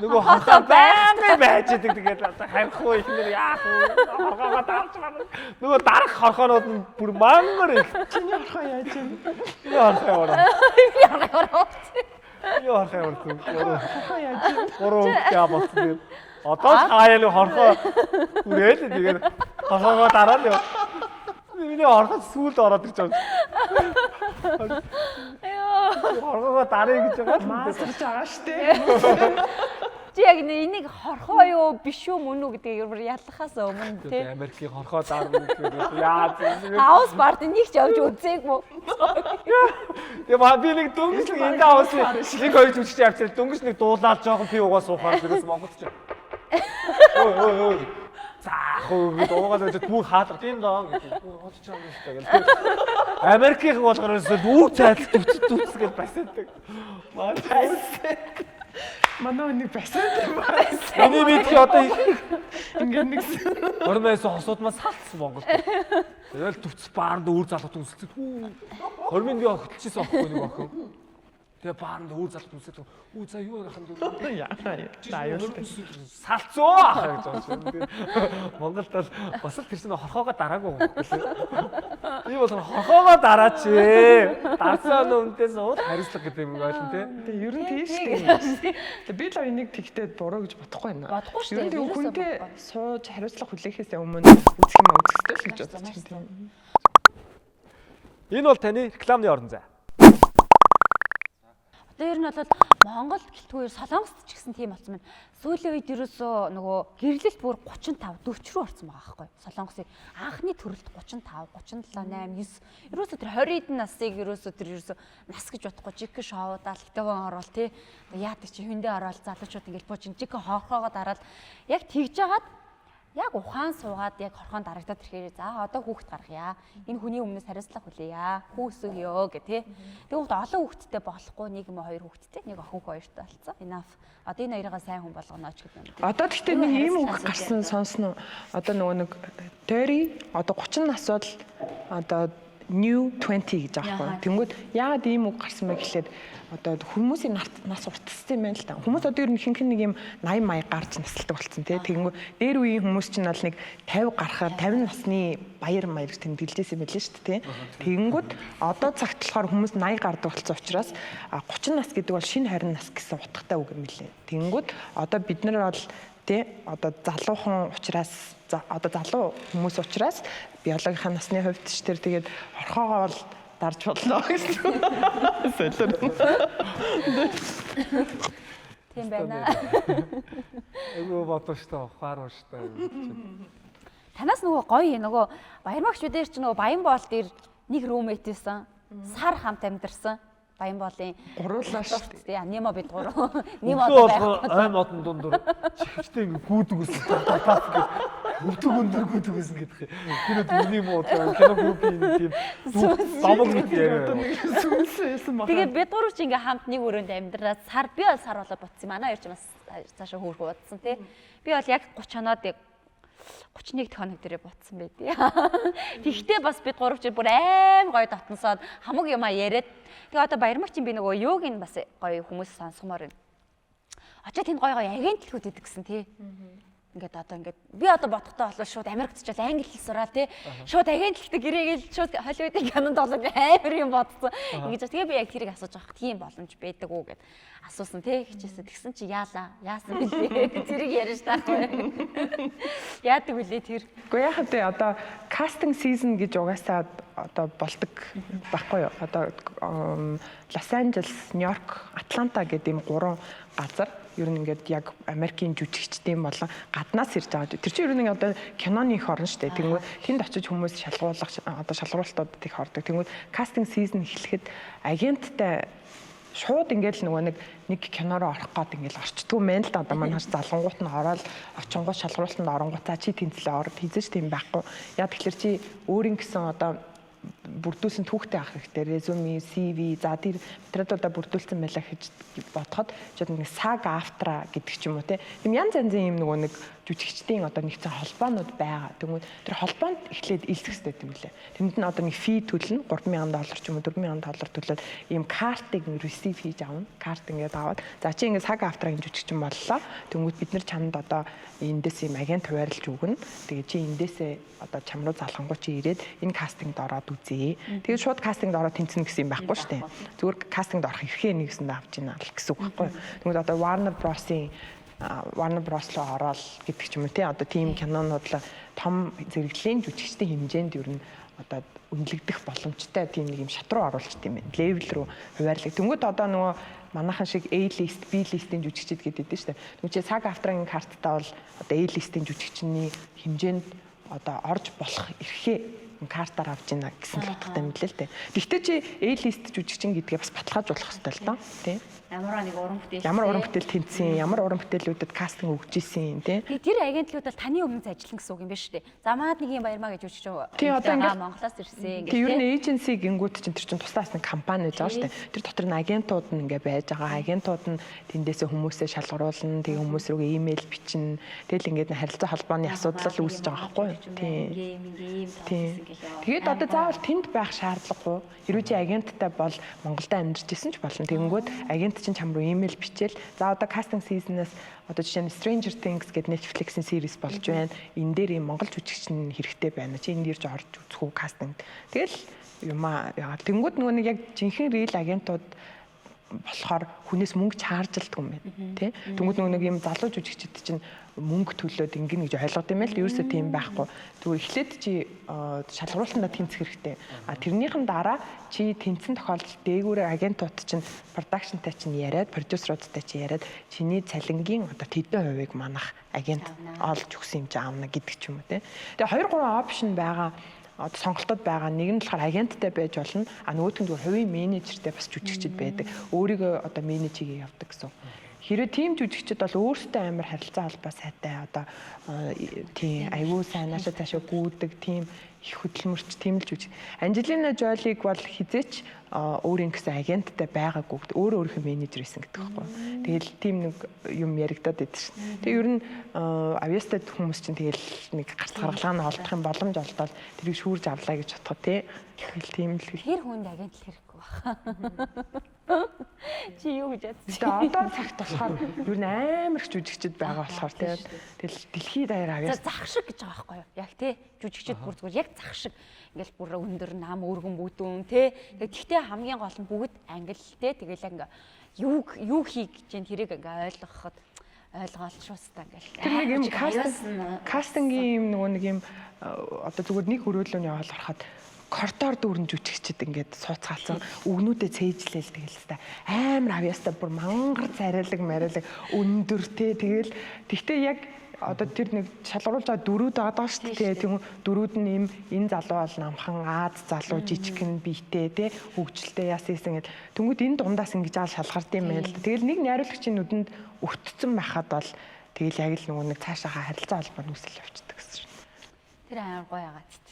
Speaker 1: нөгөө хорхоо байж идэг тэгээд харихгүй ихнэр яах вэ? Хорхоогоо дарж байна. Нөгөө дарах хорхоонууд нь бүр мангар их.
Speaker 3: Чиний хорхоо яаж вэ?
Speaker 1: Би хорхоо яваа. Хорхоо яаж вэ? Гурав яа болсон. Одоо хаяа хорхоо үрээд тэгээд хорхоогоо дараад яа. Миний орхот сүүлд ороод ирж байгаа. Хорхоогоо дарыг гэж байгаа.
Speaker 3: Маасарч байгаа штэ.
Speaker 2: Чи яг энийг хорхоо юу биш үү мөн үү гэдгийг яллахаас өмнө тий.
Speaker 1: Америкийн хорхоо дарна гэхээр яа тийм.
Speaker 2: Хаус парти нэг ч явж үзээгүй.
Speaker 1: Тэгээ би нэг дөнгөж нэг энэ хаус нэг хоёр жүжигч явчихсан. Дөнгөж нэг дуулаад жоохон пи угаа суухаар ерөөс Монголд ч. Ой. Заах уу гэж уугаад байж бүр хаалга тийм доо гэж бодож байгаа юм шиг гэл. Америкийн болохоор үүр цайдал төвцөц гэж басдаг.
Speaker 3: Манай нэг басдаг юм байна.
Speaker 1: Эний мэдхий одоо
Speaker 3: ингээд нэг
Speaker 1: Ормоос хосуудмаас салцсан Монголд. Тэгэл төвц баард үүр залгууд үнсэлцээ. Хормын би хөтлөжсэн байхгүй нэг охин. Тэгээ баард үүр залгууд үнсэлцээ. Үу за юу яханд вэ?
Speaker 3: яа.
Speaker 1: Салцуу ахаа гэж байна. Монголд бол бас л тэр чинь хорхоогоо дараагүй. Би бол хорхоогоо дараач. Дарсан үнтээс ууд хариуцлага гэдэг юм ойлгон тий.
Speaker 3: Тэгээ ер нь тийм шүү дээ. Тэгээ би л энийг тэгтээ буруу гэж бодохгүй байна.
Speaker 2: Бодохгүй шүү дээ.
Speaker 3: Ер нь хүнтэй сууж хариуцлага хүлээхээс өмнө үзэх юм үзэхтэй л гэж бодож байна.
Speaker 1: Энэ бол таны рекламны орон зай.
Speaker 2: Одоо ер нь бол Монгол гэлтгүүр Солонгост ч гэсэн тийм болсон байна. Сүүлийн үед ерөөсөө нөгөө гэрлэлт бүр 35 40 рүү орсон байгаа байхгүй. Солонгосын анхны төрөлд 35, 37, 8, 9 ерөөсөө тэр 20 эдэн насыг ерөөсөө нас гэж бодохгүй жиг шоудаа литовон орол тий. Яадаг чи хүндээ орол залуучууд ингэж бууж жиг хоорхоогоо дараад яг тэгж жагаад яг ухаан суугаад яг хорхоон дарагдаад ирэхээр за одоо хүүхэд гаргая. Энэ хүний өмнөөс хариуцлага хүлээе. Хүүс өгөө гэх тий. Тэгвэл олон хүүхэдтэй болохгүй нэг юм хоёр хүүхэдтэй нэг охин хоёртой болсон. Enough. Одоо энэ хоёроо сайн хүн болгоно ч гэдэг юм.
Speaker 3: Одоо гэхдээ нэг ийм үг гарсан сонсно. Одоо нөгөө нэг 30 одоо 30 нас бол одоо new 20 гэж аахгүй. Тэнгүүд яагаад ийм үг гарсан бэ гэхлээр одоо хүмүүсийн нас уртассан юм байна л да. Хүмүүс одоо ер нь хинхэн нэг юм 80 маяг гарч насалдаг болсон тий. Тэгэнгүүт дээр үеийн хүмүүс чинь бол нэг 50 гарахаар 50 насны баяр маяг тэмдэглэжсэн юм билээ шүү дээ тий. Тэгэнгүүт одоо цагт болохоор хүмүүс 80 гардаг болсон учраас 30 нас гэдэг бол шинэ 20 нас гэсэн утгатай үг юм билээ. Тэгэнгүүт одоо бид нар бол тий одоо залуухан учраас одоо залуу хүмүүс учраас биологийн насны хувьд ч тэр тэгээд орхоогоо бол дарж боллоо гэсэн.
Speaker 2: Тийм байна.
Speaker 1: Эйгөө бодож та ухаар ууштай.
Speaker 2: Танаас нөгөө гоё нөгөө Баярмагч бид ч нөгөө Баян боол дээр нэг руммейт байсан. Сар хамт амьдарсан. Баян боолын
Speaker 3: гуруулаа шүү дээ.
Speaker 2: Яа, немо бид гурав. Немо
Speaker 1: одоо ай модон дундуур чихтэй ингэ гүйдэг гэсэн. Өвдөг өндөр гүйдэг гэсэн гэдэг. Тэр үний мод кино группийн тийм дамаг мэт яриа.
Speaker 3: Сүнсэн байна.
Speaker 2: Тэгээ бид гурав ч ингээ хамт нэг өрөөнд амьдраад сар би бол сар болоо ботсон. Манай хоёр ч бас цаашаа хөөрхөө бодсон тий. Би бол яг 30 оноод 31 дэх хоног дээрээ ботсон байдیں۔ Тэгтээ бас бид гурав ч бүр аим гоё дотносоод хамаг юмаа яриад тэгээ одоо Баярмагчийн би нөгөө юуг нь бас гоё хүмүүс сонсгомоор байна. Очоод тэнд гоё агентлгүүд идэг гэсэн тий. Ингээд одоо ингээд би одоо бодохдоо болоо шууд Америкт ч бол англи хэл сураа тий. Шууд агентлагтай гэрээгээл шууд Холливуудын кинонд болоо амар юм бодсон. Ингээд тэгээ би яг тэрийг асууж байгаа. Тийм боломж байдаг уу гэд асуусан тий. Хичээсээ тэгсэн чи яасан бэлээ. Тэрийг ярьж таахгүй. Яадаг вүлээ тэр.
Speaker 3: Гэхдээ яхад тий одоо кастинг сизон гэж угаасаа одоо болдог байхгүй юу? Одоо Лос Анжелес, Нью-Йорк, Атланта гэдэг ийм 3 газар ер нь ингээд яг Америкийн жүжигчдийн болон гаднаас ирж байгаа. Тэр чинь ер нь одоо киноны их орн шүү дээ. Тэнгүүд тэнд очиж хүмүүс шалгуулах одоо шалгуулалтууд их ордог. Тэнгүүд кастинг сизон эхлэхэд агенттай шууд ингээд л нөгөө нэг кинороо орох гээд ингээд орчдгүй мэн л да. Одоо манайш залангуут нь ороод очингууд шалгуулалтанд оронгуудаа чи тэнцлээ ороод хийжэж тийм байхгүй. Яг тэгэхээр чи өөрийн гэсэн одоо бүрдүүлсэн түүхтэй авах хэрэгтэй. Резюме, CV, за тэр материалуудаа бүрдүүлсэн байлаа гэж бодоход жод нэг сага автра гэдэг ч юм уу те. Ийм янз янзын юм нөгөө нэг жүжигчдийн одоо нэгэн холбоонууд байгаа. Тэгмүүд тэр холбоонд эхлээд илсэх хэрэгтэй юм лээ. Тэнд нь одоо нэг фи төлнө $3,000 ч юм уу $4,000 төлөөд ийм картыг ресив хийж авна. Карт ингээд аваад за чи ингээд сага автрагийн жүжигчин боллоо. Тэгмүүд бид нар чамд одоо эндээс ийм агент хуваарлж өгнө. Тэгээ чи эндээсээ одоо чам руу залгангуй чи ирээд энэ кастингд ороод үзье. Тэгээд шууд кастингд ороод тэнцэнэ гэсэн юм байхгүй шүү дээ. Зүгээр кастингд орох эрхээ нэгсэнд авч ийна гэсэн үг байхгүй. Тэгмээд одоо Warner Bros руу ороод гэдэг ч юм уу тий одоо тийм кинонууд л том зэрэглэлийн жүжигчдийн хэмжээнд ер нь одоо үнэлэгдэх боломжтой тийм нэг юм шат руу оруулж тийм байна. Левел рүү хуваарлаг. Тэнгүүд одоо нөгөө манайхан шиг A-list, B-list-ийн жүжигчид гэдэг дээ шүү дээ. Тэгвэл сага автрагийн карттай бол одоо A-list-ийн жүжигчний хэмжээнд одоо орж болох эрхээ картаар авч ийна гэсэн л утгатай мэдлээ л дээ. Гэхдээ чи A-list жүжигчин гэдгээ бас баталгаажуулах хэрэгтэй л доо тий.
Speaker 2: Ямар нэг уран бүтээл.
Speaker 3: Ямар уран бүтээл тэнцсэн, ямар уран бүтээлүүдэд кастинг өгч ийсэн тий.
Speaker 2: Тэр агентлууд бол таны өмнө ажиллана гэсэн үг юм байна шүү дээ. За манад нэг юм Баярмаг гэж үчиж байгаа.
Speaker 3: Тий одоо ингээд
Speaker 2: Монголоос ирсэн
Speaker 3: ингээд. Тий ер нь эйженси гингүүд чинь тэр чинь тусдаас нэг компани гэж байгаа шүү дээ. Тэр дотор нь агентууд нь ингээд байж байгаа. Агентууд нь тэндээсээ хүмүүсээ шалгаруулна, тэгээ хүмүүс рүү имэйл бичнэ. Тэгэл ингээд харилцаа холбооны асуудал үүсэж байгаа байхгүй юу? Тий. Тэгээд одоо заавал тэнд байх шаардлагагүй. Хэрвээ чи агенттай бол Монголд амьдарч исэн ч болно. Тэгэнгүүт агент чинь чам руу имэйл бичээл за одоо кастинг сизонээс одоо жишээ нь Stranger Things гэдэг Netflix-ийн series болж байна. Энэ дээр юм монгол жүжигчин хэрэгтэй байна. Чи энд ирж орж үзэх үү кастинг. Тэгэл юмаа яагаад тэнгууд нөгөө нэг яг жинхэнэ real агентууд болохоор хүнээс мөнгө чаржилдаг юм байна тий. Тэнгүүд нэг юм залуу жүжигчид чинь мөнгө төлөөд ингэнэ гэж ойлгоод юм байл. Ерөөсөө тийм байхгүй. Зүгээр эхлээд чи шалгаруулалтанд тэнцэх хэрэгтэй. Тэрнийхэн дараа чи тэнцэн тохиолдолд дээгүүрээ агентууд чинь продакшнтай чинь яриад, продюсеруудтай чинь яриад чиний цалингийн одоо тэдэн хувийг манах агент олж өгсөн юм чи аавна гэдэг ч юм уу тий. Тэгээ 2 3 опшн байгаа. Одоо сонголтод байгаа нэг нь болохоор агенттай байж болно. Нөгөөх нь зүгээр хувийн менежертэй бас жүжигчд байдаг. Өөрийгөө одоо менеж хийгээ явдаг гэсэн. Хэрэв тийм жүжигчд бол өөрсдөө амар харилцаа холбоо сайтай одоо тийм аюу сайн наашаа цаашаа гүйдэг тийм их хөдөлмөрч тийм л жүжиг. Анжелина Жолиг бол хизээч өөрийн гэсэн агенттай байгаагүй өөрөө өөрийнхөө менежер хийсэн гэдэг байхгүй. Тэгэл тийм нэг юм яригадаад байдаг шин. Тэгээ ер нь авьяастай хүмүүс чинь тэгэл нэг гарт гаргалгааны олдох юм боломж олдоод тэрийг шүүрж авлаа гэж бодохоо тий. Тийм л
Speaker 2: хэр хүнд агент л хэрэггүй байна. Чи юу гэж бодсон?
Speaker 3: Тэгээ одоо цагт болохоор ер нь амар их жүжигчд байгаа болохоор тий. Тэгэл дэлхийд даяар авьяас
Speaker 2: зах шиг гэж байгаа байхгүй юу? Яг тий жүжигчд бүр зүгээр яг зах шиг ингээл бүр өндөр нам өргөн бүдүүн тий. Тэгтээ хамгийн гол нь бүгд англи тий. Тэгэл ингээ юу хий гэж тэрийг ингээ ойлгоход ойлгоолшуустай ингээл.
Speaker 3: Тэр нэг юм кастингийн юм нөгөө нэг юм одоо зүгээр нэг хөрөөлөөний яваал ороход коридор дүүрэн жүжигчд ингээд сууцгаалсан өгнүүдээ цээжлээл тэгэл хэвээр амар авьяастай бүр мангар царайлаг мариалаг өндөр тий. Тэгэл тэгтээ яг одоо тэр нэг шалгаруулж байгаа дөрүүд байгаа шүү дээ. Тийм дөрүүд нь юм энэ залуу бол намхан Аз залуу жижигхэн биетэй тий хөгжилтэй яасан гэд. Тэнгүүд энэ дундаас ингэж аал шалгард юм байна л. Тэгэл нэг найруулагчийн нүдэнд өртцөн байхад бол тэгэл яг л нөгөө нэг цаашаа харилцаа холбоо нүсэл явчихдаг гэсэн шүү.
Speaker 2: Тэр амар гоё байгаа ч.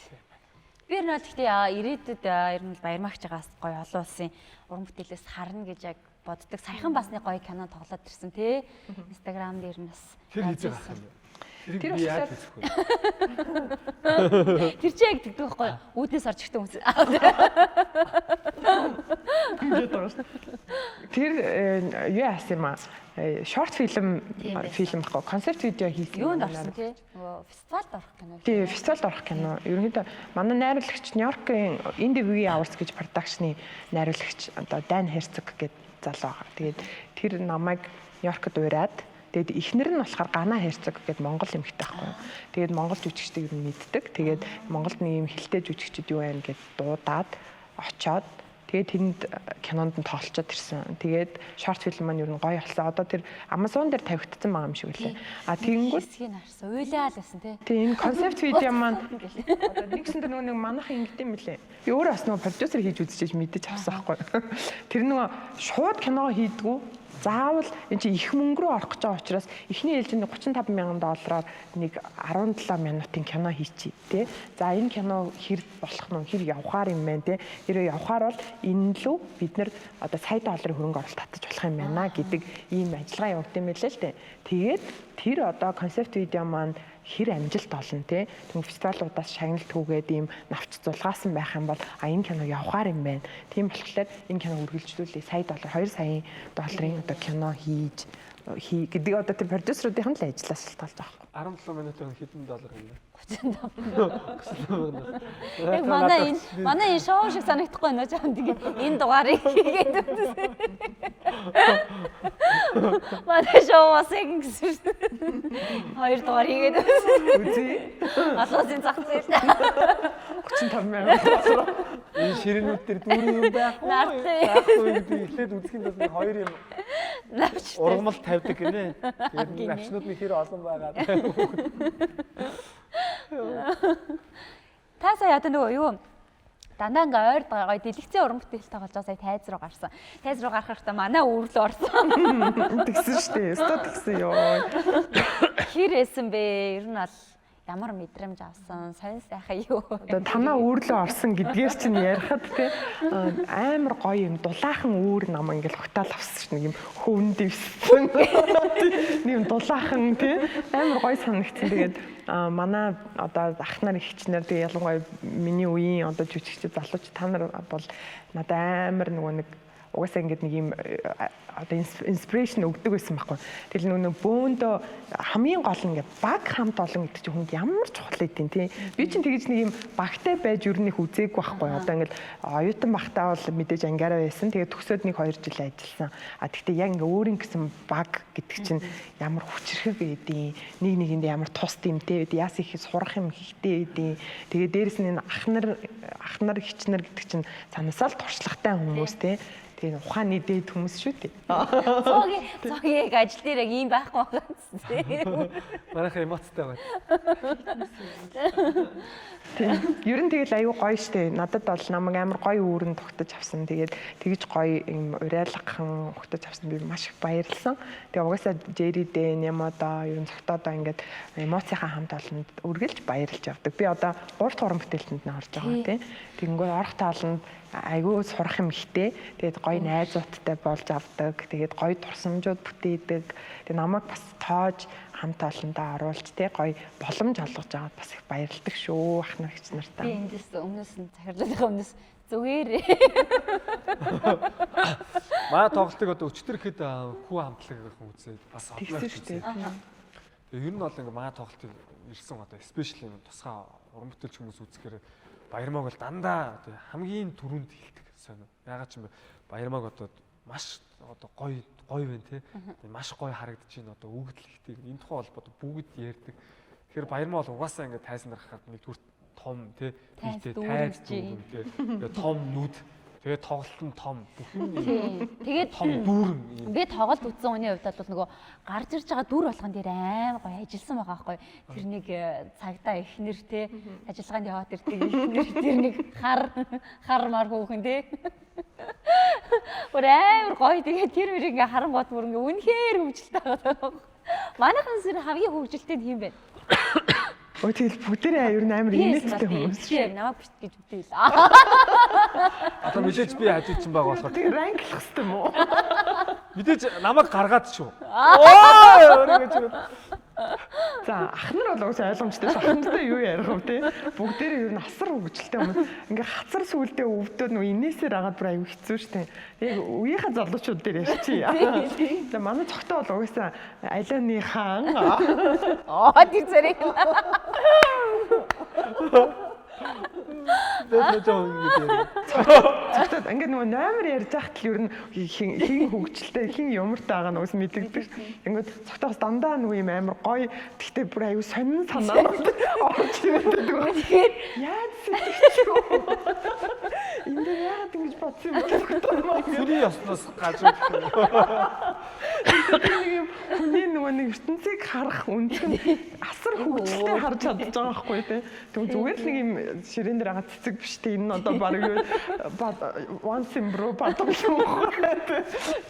Speaker 2: Би ер нь гэхдээ ирээдүйд ер нь Баярмагчаас гоё олон улсын уран бүтээлээс харна гэж яг боддог. Саяхан бас нэг гоё кино тоглоод ирсэн тий. Instagram дээр нь бас.
Speaker 1: Тэр хийж байгаа юм. Тэр
Speaker 3: би
Speaker 1: яаж хийх вэ?
Speaker 2: Тэр чи яг тэгдэг байхгүй юу? Үүднээс орж ихтэй хүмүүс.
Speaker 3: Тэр юу яасан юм аа? Short film гэхгүй концепт видео хийсэн.
Speaker 2: Юунд орсон тий? Нөгөө фестивальд орох кино.
Speaker 3: Тий, фестивальд орох кино. Ерөнхийдөө манай найруулагч Нью-Йоркийн Indie Movie Awards гэж продакшны найруулагч одоо Дан Херцог гэдэг залуу байгаа. Тэгээд тэр намайг Нью-Йоркод ураад тэгээд эхнэр нь болохоор Гана Херцог гэдэг монгол эмэгтэй байхгүй юу. Тэгээд монгол жүжигчдийг нь мэддэг. Тэгээд Монголд нэг юм хилтэй жүжигчд юу байна гэд дуудаад очоод тэгээд тэнд кинонд нь тоолцоод ирсэн. Тэгээд шорт фильм маань ер нь гоё болсон. Одоо тэр Amazon дээр тавигдсан байгаа юм шиг үлээ. Тэгэнгүүт
Speaker 2: хэсгийг харсан. Уйлаа л байсан тий.
Speaker 3: Тийм энэ концепт видео маань одоо нэгсэн тэр нэг манайхан ингэдэм мөлий. Би өөрөө бас нөгөө продюсер хийж үзчихэж мэдэж авсан байхгүй. Тэр нөгөө шууд кино хийдгүү заавал энэ чинь их мөнгө рүү орох гэж байгаа учраас эхний ээлжинд $35,000-аар нэг 17 минутын кино хийчихье тий. За энэ кино хэр болох нь хэр явахаар юм бэ тий. Хэрэг явахаар бол энэ лүү бид нэр одоо сая долларын хөрөнгө оруулалт татаж болох юм байна гэдэг ийм ажиллагаа явагдсан юм байлээ л дээ. Тэгээд тэр одоо концепт видео маань хэр амжилт олно тий. Тэгвэл фестивалуудаас шагналт түүгээд ийм навч зулгаасан байх юм бол энэ кино явахаар юм байна. Тийм болохоор энэ кино үргэлжлүүлээ сая доллар 2 сая долларын одоо кино хийж гэдэг одоо тэр продюсеруудын л ажлаас шалтгаалж байгаа.
Speaker 1: 17 минутын хэдэн доллар юм бэ?
Speaker 2: Яг манай энэ шоу шиг санагдахгүй байна жаа. Тэгээд энэ дугаарыг хийгээд үзсэн. Манай шоу бас яг ингэсэн шүү дээ. 2 дугаар хийгээд үзье. Асуусан зах зээл.
Speaker 3: 35,000.
Speaker 1: Энэ ширэнүүд дээр дүүрэн юм байхгүй гэдэг эхлээд үзэхийн тулд 2 юм ургамал тавьдаг гинэ. Тэгээд навчнууд нь хэр олон байгаа.
Speaker 2: Та сая одоо нөгөө юу дандаа ингээ ойр гоё дэлгэцэн уран бүтээл тоглож байгаа сая тайз руу гарсан. Тайз руу гарах хэрэгтэй манай өвөрлөө орсон.
Speaker 3: Тэгсэн шүү дээ. Өстө тэгсэн ёо.
Speaker 2: Хэр эсэн бэ? Ер нь бол ямар мэдрэмж авсан? Сонь сайхан юу?
Speaker 3: Одоо танаа өвөрлөө орсон гэдгээр чинь ярихад те амар гоё юм дулаахан үүр нам ингээл хутаал авсан шүү. Нэг юм хөвн дэвсэн. Нэг дулаахан те амар гоё санагдсан. Тэгээд манай одоо ах нар ихчнэр тэгээ ялангуяа миний үеийн одоо жүжигчд залууч та нар бол надад амар нөгөө нэг угаасаа ингээд нэг юм одоо инспирэшн өгдөг байсан байхгүй. Тэгэл нөгөө бөөндөө хамгийн гол нь ингээд баг хамт олон гэдэг чинь хүнд ямар чухал хэдин тий. Би чинь тэгэж нэг юм багтай байж өрнөх үзээгүй байхгүй. Одоо ингээд оюутан багтаа бол мэдээж ангаараа байсан. Тэгээд төгсөөд 1-2 жил ажилласан. Тэгтээ яг ингээд өөрийн гэсэн баг гэдэг чинь ямар хүчрхэг байдیں۔ Нэг нэгэнд ямар тус дэмтэй байдیں۔ Яас их сурах юм ихтэй байдیں۔ Тэгээд дээрэс нь ахнар хичнэр гэдэг чинь цанаасаа л туршлагатай хүмүүс тий. Тэгээ ухааны дээд хүмүүс шүү дээ.
Speaker 2: Цогийн ажил дээр яг ийм байхгүй байгаа.
Speaker 1: Манайхаа эмоцтой байна.
Speaker 3: Ер нь тэгэл аюу гоё штэ. Надад бол намайг амар гоё үүрэн тогтож авсан. Тэгээд тэгж гоё юм уриалгахан тогтож авсан би маш их баярлсан. Тэгээ угаасаа Jerry-дээ, Nemo-доо ер нь цогтоодоо ингээд эмоцийнхаа хамт олонд үргэлж баярлж явдаг. Би одоо 3 дугаар уран бүтээлтэнд нь орж байгаа тийм. Тэгэнгүүт орох тааланд айгүй сурах юм ихтэй. Тэгээд гоё найзуудтай болж авдаг. Тэгээд гоё турсамжууд бүтээдэг. Тэгээд намайг бас тоож хамт олондоо оруулж тий гоё боломж олгож байгаад бас их баярлдаг шүү ах нар хч нартаа.
Speaker 2: Би эндээс өмнөөс нь захирлуулахын өмнөөс зүгээрээ.
Speaker 1: Маа тоглолтыг одоо өчтөр ихэд хүү хамтлагийнхан үзээд бас
Speaker 3: тэгсэн шүү дээ.
Speaker 1: Тэгээ ер нь бол ингээ маа тоглолтыг ирсэн одоо спешиал юм тусгай уран бүтээлч хүмүүс үзэхээр Баярмаг бол дандаа одоо хамгийн түрүүнд хэлдэг сонио. Ягаад ч юм бэ Баярмаг одоо маш одоо гоё байна те. Маш гоё харагдаж байна одоо өгдлэгтэй. Энэ тухай бол бүгд ярьдаг. Тэгэхээр Баярмаг бол угаасаа ингээ тайзнаар хахад нэгдүгээр том те хийтэй тайз дүүрэн те. Тэгээ том нүд тэгээ тоглолт нь том бүх юм.
Speaker 2: Тэгээд
Speaker 1: том дүүрэн.
Speaker 2: Би тоглолт үзсэн хүний хувьд бол нөгөө гарч ирж байгаа дүр болгон дээр амар гоё ажилласан байгаа байхгүй. Тэр нэг цагдаа ихнэр те ажиллагаанд яваад ирдэг ихнэр тэр нэг хар мар хүүхэн те. Амар гоё тэгээд тэр мөр ингээ харангуут бүр ингээ үнэхээр хөвгөлтэй байгаа. Манайхан сэр хамгийн хөвгөлтэй нь юм байна.
Speaker 3: Өө тэгэл бүгдээрээ ер нь амар инээдтэй хүмүүс.
Speaker 2: Тийм намайг бит гэж үтэл.
Speaker 1: Одоо мэдээж би хажууд чинь байгаа болохоор
Speaker 3: тэг ранглах хэвээр юм уу?
Speaker 1: Мэдээж намайг гаргаад шүү. Оо.
Speaker 3: За ахнар бол уус ойлгомжтой. Ахнартай юу ярих вэ те? Бүгдээрээ ер нь асар хөвгөлтэй хүмүүс. Ингээ хацар сүулдэ өвдөд нөө инээсээр агаад бүр аюу хэцүү штэ. Яг үеийнхээ залуучууд дээр ярьчих. За манай цогтой бол угаасаа алианы хаан.
Speaker 2: Тэр зэрэг.
Speaker 3: Цогтод ингээ нөгөө номер ярьж байхад л ер нь хин хөвгчлээ хин юмртай байгаа нөөс мэдэгдэж. Ингээд цогтоос дандаа нөгөө юм амар гоё. Тэгтээ бүр аюу сонин санаа орж ирээд байгаа.
Speaker 2: Тэгэхээр
Speaker 3: яаж сэтгэж юу? Энд яагаад ингэж бодсон юм бэ?
Speaker 1: Хүний ясноос гажууд.
Speaker 3: Хүний нөгөө нэг ертөнцийг харах үнэн асар хөвгчлээ харж чадж байгаа байхгүй тий. Тэгвэл зүгээр л нэг юм ширээн дээр байгаа цэцэг биш тий. Энэ нь одоо баг юу once in bro батал шүү.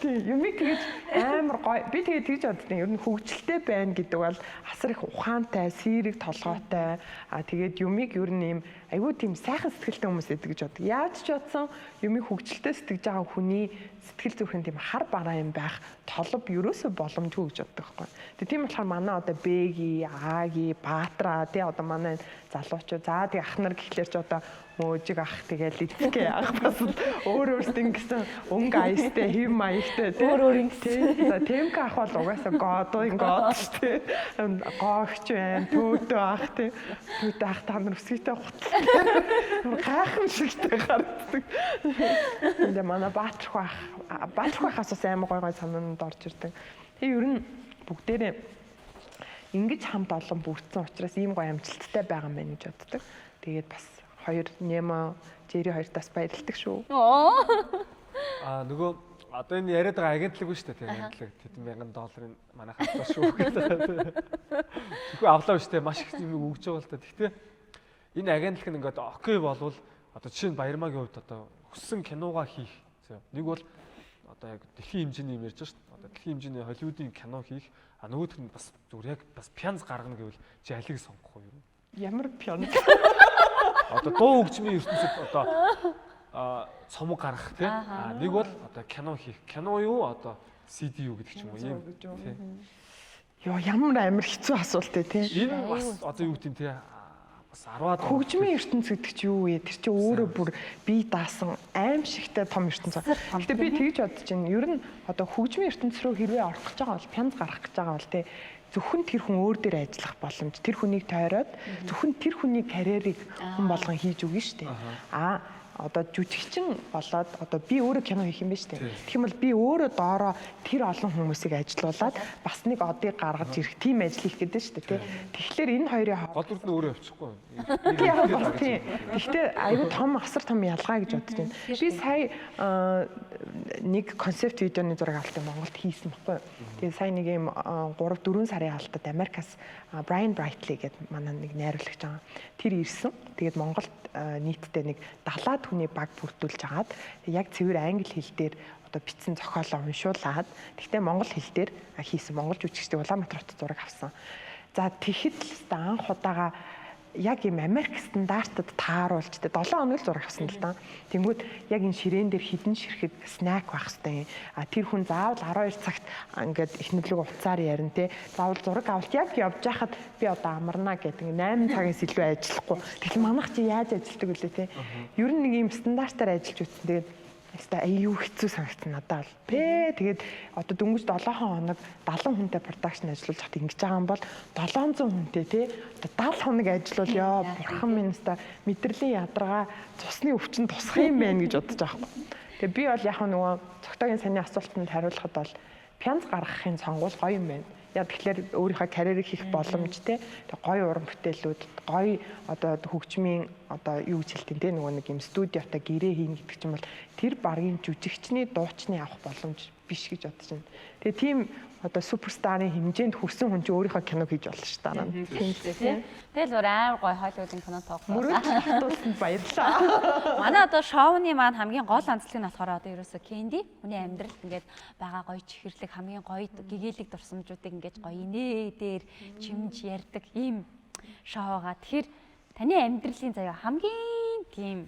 Speaker 3: Тий юмиг тэгэж амар гоё. Би тэгээ тэгж боддیں۔ Ер нь хөвгчлээ байна гэдэг бол асар их ухаантай, сэрэг толгойтой. Тэгээд юмиг ер нь юм айгүй тийм сайхан сэтгэлтэй хүмүүс гэдэг гэж боддог. Яаж ч бодсон юмиг хөвгчлээ сэтгэж байгаа хүний сэтгэл зүрхэн тийм хар бараа юм байх толб ерөөсөө боломжгүй гэж боддог байхгүй. Тэгээ тийм болохоор манай одоо Бэги, Аги, Баатра тий одоо манай залуучууд за тий ах нар гэхлээр ч одоо мөөжиг ах тэгээл эцгээ ах бас өөр өөртөө ингэсэн өнгө аястай хэв маягтай тий
Speaker 2: өөр ингэсэн.
Speaker 3: За Тэмк ах бол угаасаа годын год тий гоогч байна төөтөө ах тий төөтөө ах та нар өсгийтэй хутал гайхамшигтай харагддаг. Энд манай Баатрах асаас амар гой санаанд орж ирдэг. Тэгээ ер нь бүгдээрээ ингэж хамт олон бүрдсэн учраас ийм гоё амжилттай байгаа юм байна гэж боддог. Тэгээд бас хоёр Nemo, Jerry хоёртаас баярлалдаг шүү.
Speaker 1: Нөгөө одоо энэ яриад байгаа агентлаг биш үү тийм агентлаг $100,000 манайх авлаа шүү гэдэг. Тэгэхгүй авлаа биш тийм маш их юм өгж байгаа л та. Гэхдээ энэ агентлаг нь ингээд окей болвол одоо жишээ нь Баярмагийн хувьд одоо хүссэн киногаа хийх. Нэг бол одоо яг дэлхийн хэмжээний юм ярьж байгаа шүү дээ. Одоо дэлхийн хэмжээний Холливуудын кино хийх. Нөгөөх нь бас зүгээр яг бас пянз гаргана гэвэл чи алиг сонгох уу юм?
Speaker 3: Ямар пянз?
Speaker 1: Одоо дуу хөгжмийн ертөнцид одоо цомог гаргах тийм. Нэг бол одоо кино хийх. Кино юу одоо CD юу гэдэг ч юм уу юм. Тийм.
Speaker 3: Йоо ямар амар хэцүү асуулт ээ тийм.
Speaker 1: Энэ бас одоо юу гэдэг тийм бас 10-аад
Speaker 3: хөгжмийн ертөнц гэдэг чи юу вэ? Тэр чи өөрөө бүр бие даасан аимшигтай том ертөнц. Гэтэ би тэгж бодож байна. Ер нь одоо хөгжмийн ертөнц рүү хэрвээ орох гэж байгаа бол пянз гарах гэж байгаа бол тий зөвхөн тэр хүн өөр дээр ажиллах боломж, тэр хүнийг тойроод зөвхөн тэр хүний карьерийг хүн болгон хийж өгнө шүү дээ. Одоо жүжигчин болоод одоо би өөрөө кино хийх юм байна шүү дээ. Тэгэх юм бол би өөрөө доороо тэр олон хүмүүсийг ажилуулад бас нэг одыг гаргаж ирэх тийм ажил хийх гэдэг шүү дээ. Тэгэхээр энэ хоёрын
Speaker 1: гол дүр нь өөрөө явчихгүй.
Speaker 3: Гэхдээ айгүй том асар том ялгаа гэж бодож байна. Би сая нэг концепт видеоны зураг авалт Монголд хийсэн баггүй. Тэгээ сая нэг юм 3-4 сарын алдад Америкаас Brian Brightly гэдэг манай нэг найруулагч байгаа. Тэр ирсэн. Тэгээд Монголд нийтдээ нэг 70 хүний баг бүрдүүлж агаад яг цэвэр англи хэл дээр одоо бичсэн зохиолоо уншуулад тэгтээ монгол хэл дээр хийсэн монгол жүжигчдийн Улаанбаатар хотод зураг авсан. За тэгэхэд л анх удаага яг юм Америк стандартад тааруулж тэ 7 хоног л зураг авсан л да. Тэнгүүд яг энэ ширээн дээр хідэн ширхэд снэк байх хэвээр. Тэр хүн заавал 12 цагт ингээд их нүдлэг уцаар ярина те. Заавал зураг авалт яг явж байхад би одоо амарна гэдэг 8 цагаас илүү ажиллахгүй. Тэгэл манайх чи яаж ажилладаг вүлээ те. Ер нь нэг юм стандартаар ажиллаж үзсэн. Тэгээд Яста аюу хэцүү санагдсан надад бол. Тэгээд одоо дөнгөж 7 хоног 70 хүнтэй продакшн ажиллуулж хат ингэж байгаа юм бол 700 хүнтэй тий одоо 70 хоног ажиллуулъя. Бурхан минь яста мэдрэлийн ядаргаа цусны өвчин тусах юм байна гэж бодож байгаа юм. Тэгээд би бол яг нөгөө цогтойгийн саний асуултанд хариулахад бол пянз гаргахын сонгуул гоё юм байна. Яг тэгэхээр өөрийнхөө карьерийг хийх боломж те гоё уран бүтээлүүд гоё одоо хөгжмийн одоо юу гэж хэлдэг те нөгөө нэг юм студиотой гэрээ хийнэ гэдэг чинь бол тэр багийн жүжигчний дуучны авах боломж биш гэж бодож байна. Тэгээ тийм одоо суперстарын хэмжээнд хүрсэн хүн чинь өөрийнхөө киног хийж болно шүү дээ. Тийм.
Speaker 2: Тэгэл өөр амар гоё Холливуудын кино тоглоо.
Speaker 3: Мөрөдөлтөнд баярлалаа.
Speaker 2: Манай одоо шоуны маань хамгийн гол онцлог нь болохоор одоо ерөөсө Кэнди хүний амьдралд ингээд байгаа гоё чихэрлэг хамгийн гоё гэгээлэг дурсамжуудыг ингээд гоё инээ дээр чимж ярьдаг ийм шоугаа. Тэгэхээр таны амьдралын заяа хамгийн тийм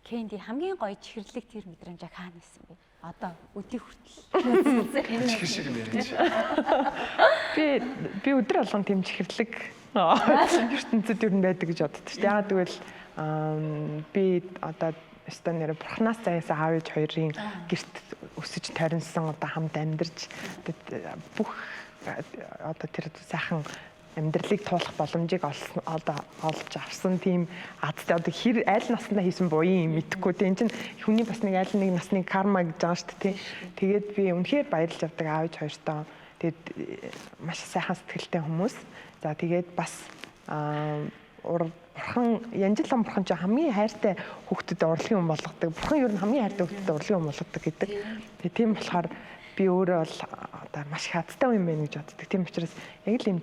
Speaker 2: Кэнди хамгийн гоё чихэрлэг тэр мэдрэмж хаана байсан бэ? Одоо өдий хүртэл
Speaker 1: чихэр шиг юм яриач.
Speaker 3: Би өдөр болгон тийм чихэрлэг ертөнцид юу байдаг гэж боддог шүү дээ. Яагаад гэвэл би одоо өстө нэр бурхнаас заяасан аав ээж хоёрын гэрт өсөж таринсан одоо хамт амьдарч бүх одоо тэр сайхан амьдралыг туулах боломжийг олж авсан тийм адтай одоо хэр аль наснаа хийсэн буян юм мэдэхгүй тийм чинь хүний бас нэг аль нэг насны карма гэж байгаа шүү дээ. Тэгээд би үнэхээр баярлж явдаг аав ээж хоёртоо. Тэгээд маш сайхан сэтгэлтэй хүмүүс. За тэгээд бас бурхан Янжлан бурхан ч хамгийн хайртай хүүхдэд урлагийн хүн болгодог. Бурхан ер нь хамгийн хайртай хүүхдэд урлагийн хүн болгодог гэдэг. Тэгээд тийм болохоор би өөрөө бол одоо маш их адтай юм байна гэж боддог. Тийм учраас яг л юм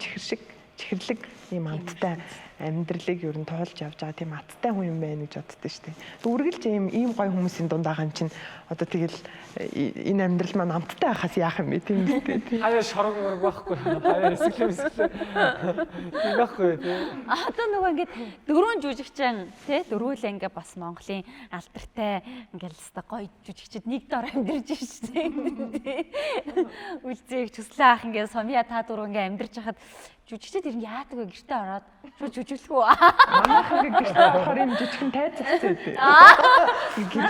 Speaker 3: чихэрлэг ийм амттай амьдралыг ер нь туулж явж байгаа тийм аттай хүн юм байна гэж боддоо шүү дээ. Үргэлж ийм гоё хүмүүсийн дунд байгаа юм чинь одоо тэгэл энэ амьдрал маань амттай байхаас яах юм бэ тийм үү?
Speaker 1: Хаяа шорог байхгүй. Хаяа эсгэлээ. Тийм байхгүй тий.
Speaker 2: Одоо нөгөө ингээд дөрвөн жүжигчин тий дөрвөлээ ингээд бас Монголын алдартай ингээд л гоё жүжигчид нэг дор амьдарч шүү дээ. Үлзээг төслөө ах ингээд сумья та дөрөв ингээд амьдарч хахад жүжигчид ер нь яадаг вэ гэртээ ороод шууд жүжиглэх үү?
Speaker 3: Манайхан гэртээ орохоор юм жижигхэн тайцчихсан үү?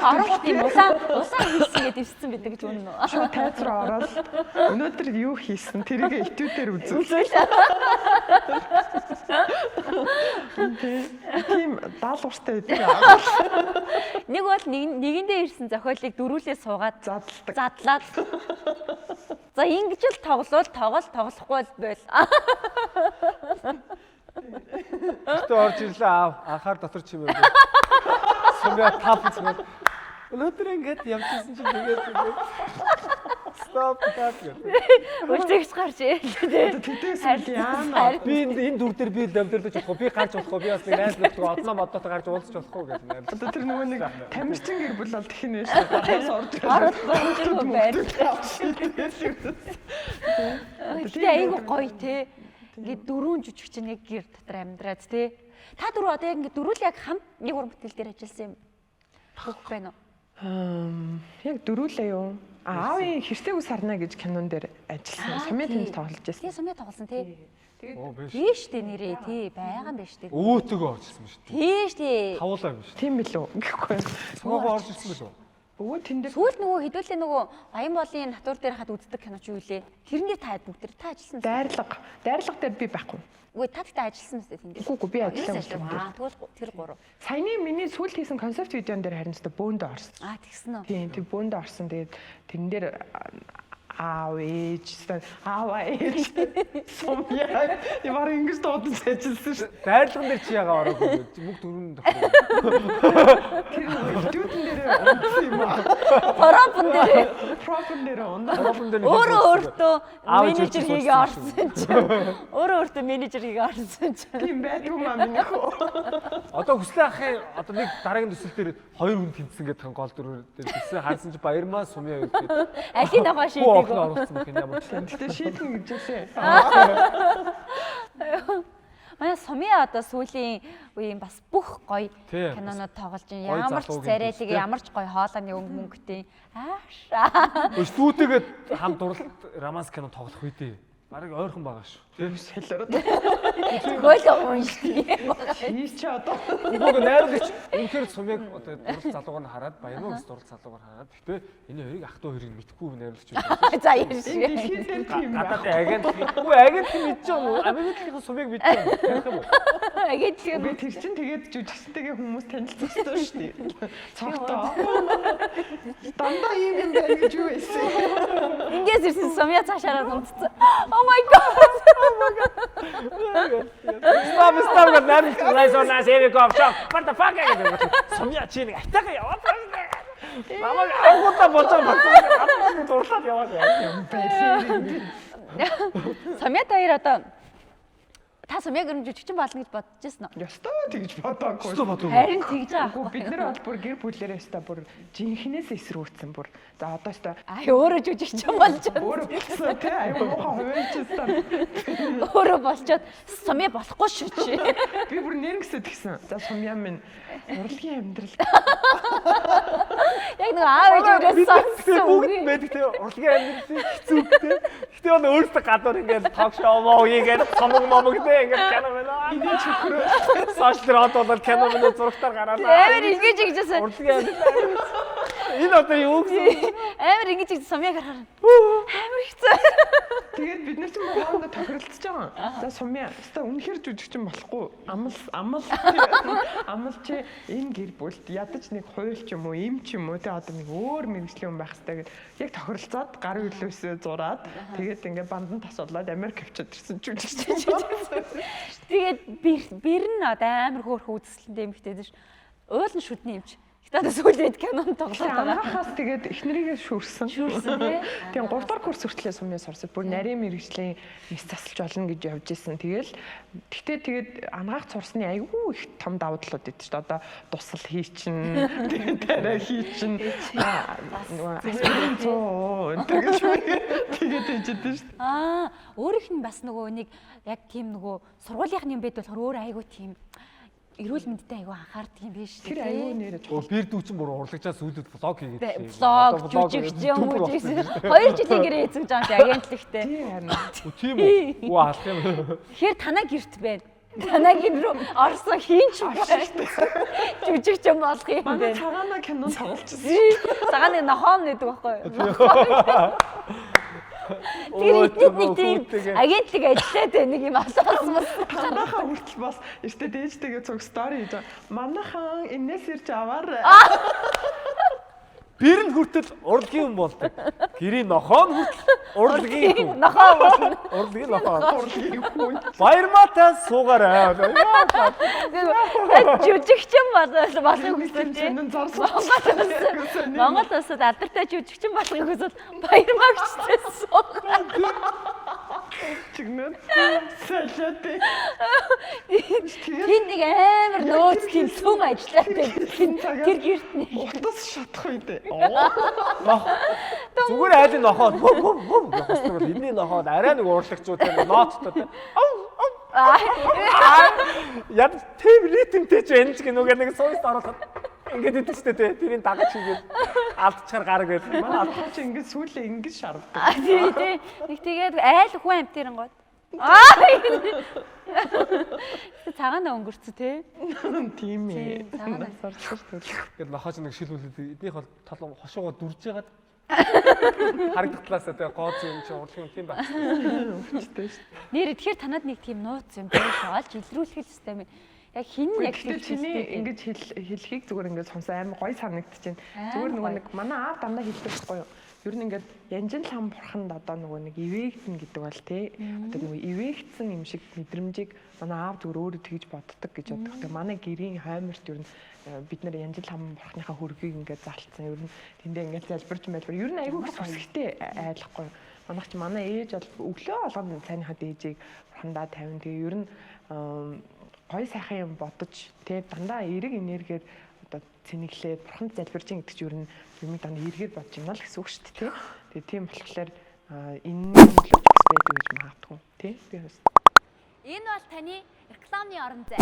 Speaker 2: Орох тийм улаан хийсэн гэдэг ирсэн байдаг гэж үнэн үү?
Speaker 3: Шууд тайц руу ороод өнөөдөр юу хийсэн тэрийг этюдээр үзүүл. Тийм даалгавартай байдаг.
Speaker 2: Нэг бол нэгэндээ ирсэн зохиолыг дөрүүлээ суугаад задлаад. За ингэж л тоглохгүй л байл.
Speaker 1: Гэтэ орж ирлээ аав. Анхаар дотор чимээ. Сумья тап үзмэл. Өнөөдөр ингэж явчихсан чинь тэгээд стоп гэдэг.
Speaker 2: Үлзэгч гарч ирлээ.
Speaker 3: Тэтэс яана.
Speaker 1: Би энэ дүр дээр би дамдэрдэж болохгүй. Би гарч болохгүй. Би бас нэг найзлахгүй одноо моддоо гарч уулзч болохгүй гэж найрлаа.
Speaker 3: Одоо тэр нөгөө нэг тамирчин гэр бүл бол тэх нэ шүү. Гадаас орж
Speaker 2: Гэтэ айгу гоё те. Ингээд дөрвөн жүжигчин нэг гэр дотор амьдраад те. Та дөрөв одоо яг ингээд дөрвөл яг хамт нэг уран бүтээл дээр ажилласан юм. Хөх байна уу?
Speaker 3: Яг дөрүүлээ юу? Аавын хэртэйг сарна гэж кинон дээр ажилласан. Сумын тэнд тоглож байсан.
Speaker 2: тий сумын тоглосон тий.
Speaker 1: Оо биш.
Speaker 2: Тий штэ нэрээ тий байгаа юм биш тий.
Speaker 1: Өөтөгөө орчихсон шүү дээ.
Speaker 2: Тий штэ.
Speaker 1: Тавуулаа биш.
Speaker 3: Тийм билүү гэхгүй.
Speaker 1: Цогоогоо орж ирсэн билүү?
Speaker 3: Өвөө тэн дээр
Speaker 2: Сүүлд нөгөө хэдүүлээ нөгөө Баянболын натур дээр хад үздэг кино ч юу лээ. Тэрний та бүгд та ажилласан.
Speaker 3: дайрлага дээр би байхгүй.
Speaker 2: Үгүй та тэгтээ ажилласан мэт тэн дээр.
Speaker 3: Үгүй би ажилласан.
Speaker 2: Тэгвэл тэр гурав.
Speaker 3: Саяны миний сүүлд хийсэн концепт видеон дээр харин ч бөөндө орсон.
Speaker 2: Тэгсэн үү.
Speaker 3: Тийм тэг бөөндө орсон. Тэгээд тэрэн дээр аав ээж сумьяа ямар ингэж дуудаж ажилласан шүү.
Speaker 1: Дайрлаган дээр чи ягаа ороогүй мөг дөрөнд тохироо.
Speaker 3: Тэр дүүтэн дээр унтсан юм аа.
Speaker 2: Пропон дээр.
Speaker 3: Пропон дээр унаа.
Speaker 1: Пропон дээр
Speaker 2: Өөрөө
Speaker 1: Аав
Speaker 2: менежер
Speaker 1: ээж
Speaker 2: хийгээ орсон чинь. Өөрөө менежер хийгээ орсон чинь.
Speaker 3: Тийм байдаг юм аа миний хөө.
Speaker 1: Одоо хүслээ ахын одоо нэг дараагийн төсөл дээр 2 хүн тэнцсэн гэдэг гол дөрөөр дээр төсөө харсан чи баярмаа сумья юу гэдэг.
Speaker 2: Алийг ногоо шийдэг.
Speaker 1: Оруулсан гэх юм ямар ч юм.
Speaker 3: Тэгтээ шийдэн гэж хэлсэн.
Speaker 2: Манай сумья одоо сүүлийн үеийн бас бүх гоё
Speaker 1: Тийм.
Speaker 2: кинонууд тоглож
Speaker 1: Гоё
Speaker 2: байна. Ямар ч
Speaker 1: залуугийн
Speaker 2: царайлаг,
Speaker 1: төстэй.
Speaker 2: ямар ч гоё хоолойны мөнгөтэй. Аашаа.
Speaker 1: Студигээд хамт дурлалт романс кино тоглох үедээ барыг ойрхон байгаа шүү. Тийм.
Speaker 3: Хэлээр.
Speaker 2: Гол уншдаг.
Speaker 3: Хийж чи одоо.
Speaker 1: Уг найрлагч үнэхээр сумыг одоо дурлалт залуугаар нь хараад баянаас дурлалт залуугаар хараад гэхдээ энэ хоёрыг ах トゥ хоёрыг мэдгүй найрлагч үү.
Speaker 2: За ярьж.
Speaker 3: Дэлхийд дээр тийм байна.
Speaker 1: Гадаад агент мэдж байгаа юм уу? Америкийн сумыг мэдж байгаа юм. Ярих юм уу?
Speaker 2: Агент
Speaker 3: Би тэр чин тэгээд жүжигчтэйгээ хүмүүс танилцсан шүү дээ. Цогтоо. Дандаа юм байна гэж юу хэлсэн.
Speaker 2: ингээс ирсэн сумья цаашаараа унтцсан. Oh my god.
Speaker 1: Stop гэдэг найрлагч лайсонаас эвэков чок. What the fuck гэдэг. Сумья чи нэг айтайгаа яваад байна. Намайг агуулта болцоо болцоо. Дурлаад яваад байна.
Speaker 2: Сумья таяр одоо та сумьяг өрөмж жүжигчин болно гэж бодож ирсэн үү?
Speaker 3: Ястаа тэгж бодоогүй.
Speaker 1: Өстө бодов.
Speaker 2: Харин тэгж байгаа.
Speaker 3: Үгүй бид нар бол бүр гэр бүлээрээ ястаа бүр жинхнээс эсрүүцсэн бүр. За одоо ястаа
Speaker 2: Өөрөө жүжигчин болж
Speaker 3: өөрөө болцсон тий аюу муухай хувьчсан.
Speaker 2: өөрөө болчоод сумья болохгүй шүү чи.
Speaker 3: Би бүр нэрнгэсэд гисэн. За сумья минь урлагийн амьдрал.
Speaker 2: Яг нэг аав ээжээрээ сонссон
Speaker 1: Бүгд
Speaker 2: үг.
Speaker 1: байдаг те урлагийн амьдралын хэцүүтэй. Гэтэ одоо өөртөө гадуур ингээд ток шоу моо ийгээд цомог те ингээд кино байна.
Speaker 3: Эний чөхрөө.
Speaker 1: Сошиал род бол кино мөн зургатаар гараад.
Speaker 2: Амар ингэж хийжсэн.
Speaker 1: Урлагийн амьдрал. Энэ одоо юу гэсэн?
Speaker 2: Амар ингэж хийж сумьяг харахаар амар хэцүү.
Speaker 3: Тэгээд бид нар ч юм хоорондоо тохиролцож байгаа. За сумья ястаа үнэхэр жүжигчин болохгүй. Амал чи энэ гэр бүлд ядаж нэг хууль ч юм уу, им ч юм уу те одоо нэг өөр мэрэгжлийн хүн байх хэрэгтэй гэд яг тохиролцоод гар хөлөөсөө зураад тэгээд ингээ бандан тасуулаад Америк авчиад ирсэн жүжигчин.
Speaker 2: Тэгээд бэр нь одоо амар хөөрхөн үзэсгэлэнтэй юм хтэй ш. Уул нь шүдний юмч. Гэтэ одоо сүүлээд кинонд тоглоод байгаа.
Speaker 3: Анхаас тэгээд эхнэрийгээ шүүрсэн.
Speaker 2: Тий.
Speaker 3: Тэгээд 3 дахь курс хүртлээр сумья сурсан. Бүр нарийн мэрэгжлийн мэс засалж болно гэж явж исэн. Тэгээд ангаах цурсны айгүй их том давуу талууд өгдөө шүү дээ. Одоо тусал хийчин, тэгээд тарай хийчин. Тэгээд ээжэдэн шүү дээ.
Speaker 2: Өөрийнх нь бас нөгөө нэг яг тийм нөгөө сургуулийнхын юм бэд болохоор өөр айгүй тийм эрүүл мэндэд айгүй анхаардаг юм биш үү?
Speaker 3: Тэр айгүй нэрэж
Speaker 1: Бэр дүүчин бүр урлагчаас сүүлд влог хийгээд.
Speaker 2: Влог жүжигчин мужигсэн. 2 жилийн гэрээ эзэж байгаа чи агентлагтэй.
Speaker 1: Тийм үү? Уу алах юм.
Speaker 2: Тэгэхээр танаа гэрт байна. Танаа гэр рүү орсон хинч байна. Жүжигчин болох юм
Speaker 3: манай
Speaker 2: байна.
Speaker 3: цагаана кино тоглолцсон.
Speaker 2: Цагааны нохоон гэдэг байхгүй юу? Тэр нэг тийм агентлаг ажиллаад байна нэг юм асуусан.
Speaker 3: Танахаа хүртэл бас эртээ дээжтэйгээ цуг стори хийж байгаа. Манайхан энэс ирж аваарай.
Speaker 1: Бэр нь хүртэл урлагийн хүн болдог. Гэрийн нохоо нь хүртэл урлагийн хүн.
Speaker 2: Нохоо болно.
Speaker 1: Урлагийн нохоо.
Speaker 3: Урлагийн хүн.
Speaker 1: Баярмаатай суугаарай.
Speaker 2: Жүжигчин болохыг хүсвэл тийм. Монгол улсад алдартай жүжигчин болохыг хүсвэл баярмаагчтай суух.
Speaker 3: Чигнэ. Салатай.
Speaker 2: Хин нэг амар нөөц тийм сүм ажиллаад байна. Тэр гэрт нэг
Speaker 3: Утас шатах үедээ.
Speaker 1: Зүгээр айлын нохоо гом явахгүй бол энэний нохоо арай нэг уурлагчууд юм нооттой. Яд тэм ритмтэй ч энэ ч гэнүүгээ нэг сууст оруулаад Ингээд идэв ч тий. Тэрийг дагаж ингээд алдчихаар гараг гэдэг.
Speaker 3: Манай алдчих чи ингээд сүүлээ ингэж шардаг.
Speaker 2: Тий. Нэг тэгээд айл хүн амтэрэн гот. Цагаана өнгөрцөө тий.
Speaker 3: Тийм ээ.
Speaker 2: Цагаана
Speaker 3: сарчсан шүү дээ.
Speaker 1: Ингээд нохооч нэг шилүүлээд эднийх бол толон хошуугаа дүрж ягаад харагдах талаасаа тэгээ гооц юм чи урлагийн тийм байна.
Speaker 3: Өвчтэй шүү.
Speaker 2: Нэр тэгэхээр танад нэг тийм нууц юм байж олж илрүүлэх систем юм. Яг хин яг
Speaker 3: чиний ингэж хэлхийг зүгээр ингэж сонсон амар гоё санагдчихэв. Зүгээр нөгөө нэг манай аав дандаа хэлдэг байхгүй юу? Ер нь ингээд янжин лам бурханд одоо нөгөө нэг ивээгдэн гэдэг бол тий. Одоо нөгөө ивээгдсэн юм шиг мэдрэмжийг манай аав зүгээр өөрөө тэгж боддог гэж боддог. Тэгээ манай гэрийн хаймарт ер нь бид нэр янжин лам бурхныхаа хөргийг ингээд залтсан. Ер нь тэндээ ингээд залбирч байлбар. Ер нь айгүй хүсэлтэй айлахгүй. Манайх чи манай ээж бол өглөө болгонд цайныхаа дээжийг бурхандаа тавина. Тэгээ ер нь гой сайхан юм бодож тий дандаа эерэг энергиэр одоо цэнэглээд бурханд залбирч гэдэг чинь ер нь юм дандаа эргээд бодож байна л гэсэн үг шүү дээ тий. Тэгээ тийм болохоор энэ нь л бас байдаг гэж магадгүй тий. Би бас
Speaker 2: энэ бол таны рекламны орон зай.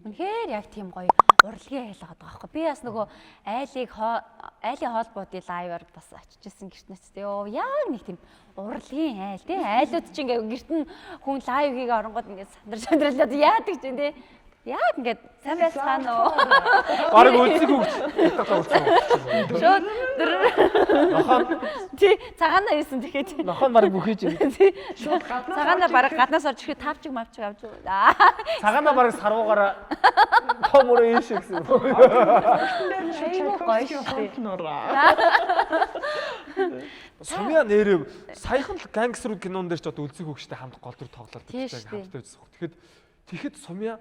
Speaker 2: Үнэхээр яг тийм гоё урлагийн айл байгаа байхгүй. Би бас нөгөө айлын хоолбуудын лайваар бас очижсэн гэртнээс ёо яг нэг тийм урлагийн айл тий. Айлууд чинь ингээ гэрт нь хүн лайв хийгээ оронгод ингээ сандралаад яадаг ч юм тий. Яг ингээд сайн байцгаана уу?
Speaker 1: Бараг үлцэг хөвч.
Speaker 2: Шууд
Speaker 1: Нохон
Speaker 2: тий цагаанаа ирсэн тэгэхээр
Speaker 1: нохон бараг бүхийж юм.
Speaker 2: шууд цагаанаа бараг гаднаас орж ирэхэд тавчиг мавчиг авч.
Speaker 1: Цагаанаа бараг сарвуугаараа томор ийш гэсэн.
Speaker 2: Айгуу гоё шүү.
Speaker 1: Сумья нэрээ саяхан л гангстерүүд кинон дээр ч одоо үлцэг хөвгчтэй хамт гол дүр тоглоод
Speaker 2: тийш
Speaker 1: хамттай үзсэн. Тэгэхэд Сумья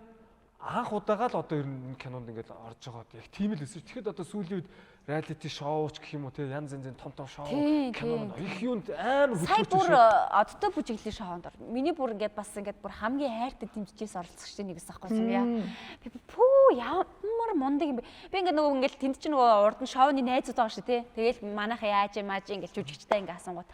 Speaker 1: анх удаага л одоо ер нь кинонд ингээд орж байгаа яг тийм л өсөж. Тэгэхэд одоо сүүлийн үед реалити шоуч гэх юм уу те янз янзын том шоу кинонд их юунд амар
Speaker 2: сая бүр одтой бүжиглэлийн шоунд ор. Миний бүр ингээд бас ингээд бүр хамгийн хайртай дэмжижээс оролцогчтой нэг гэсэн аахгүй Сумья. Би пүү ямар мундаг юм бэ. Би ингээд нөгөө ингээд тэнд чинь нөгөө урд нь шоуны найзууд байгаа шүү те. Тэгээл манайхаа яаж ингээд жүжигчтай ингээд асуунгууд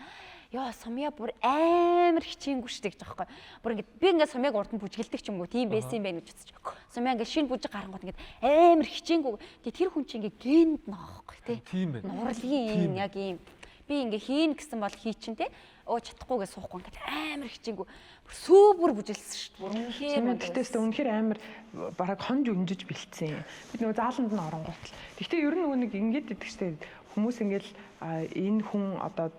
Speaker 2: ёо Сумья бүр амар хичээнгүй шүү гэж байгаа байхгүй. Бүр ингээд би ингээд Сумьяг урд нь бүжгэлдэг ч юм уу тийм байсан юм байна гэж бодсоч. Сумья ингээд шинэ бүжиг гарангууд ингээд амар хичээнгүй. Тэгээ тэр хүн чинь ингээд генд байгаа байхгүй тий.
Speaker 1: Тийм байна.
Speaker 2: Урлагийн яг ийм би ингээд хийн гэсэн бол хий чин тий. Оо чадахгүйгээ суухгүй ингээд амар хичээнгүй. Бүр супер бүжиглсэн шүү дээ. Бүр үнэхээр
Speaker 3: тэгтээс үнэхээр амар бараг хонж өнжиж бэлдсэн. Бид нөгөө зааланд нь оронгуут. Гэхдээ ер нь нөгөө нэг ингээд идэх штэ хүмүүс ингээд энэ хүн одоо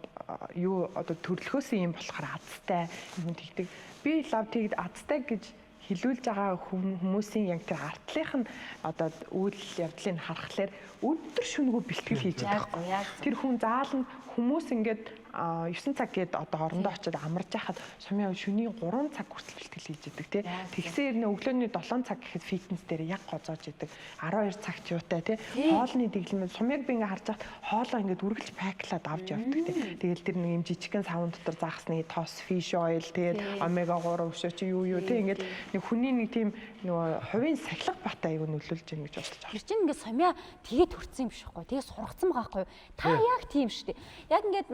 Speaker 3: юу одоо төрлөхөөс юм болохоор азтай юм тэгдэг. Би лав тэгд азтай гэж хилүүлж байгаа хүмүүсийн яг тэр артлынх нь одоо үйл явдлыг харахаар өдөр шөнөгүй бэлтгэл хийж байгаа байхгүй. Тэр хүн зааланд хүмүүс ингээд 9 цаг гээд одоо орондоо очиод амарч яхад Сумья шөнийн 3 цаг хүртэл бэлтгэл хийж идэг тий. Тэгсээр нэ өглөөний 7 цаг гэхэд фитнес дээр яг гоцоож идэг. 12 цагт юутай тий. Хоолны дэглэмэл Сумьяг би ингээ харж байхад хоолоо ингээ үргэлж паклаад авч явдаг тий. Тэгэл тэр нэг юм жижигхэн савн дотор загсны тос fish oil тэгээд омега 3 өшөө чи юу тий ингээд нэг хүний нэг тийм нөгөө хувийн сахилга батаа аяг нөлөөлж байгаа гэж бодож байгаа.
Speaker 2: Тэр чинь ингээ Сумья тэгээд хүрсэн юм шиг байхгүй. Тэгээд сургацсан байгаа байхгүй. Та яг тийм шүү дээ. Яг ингээд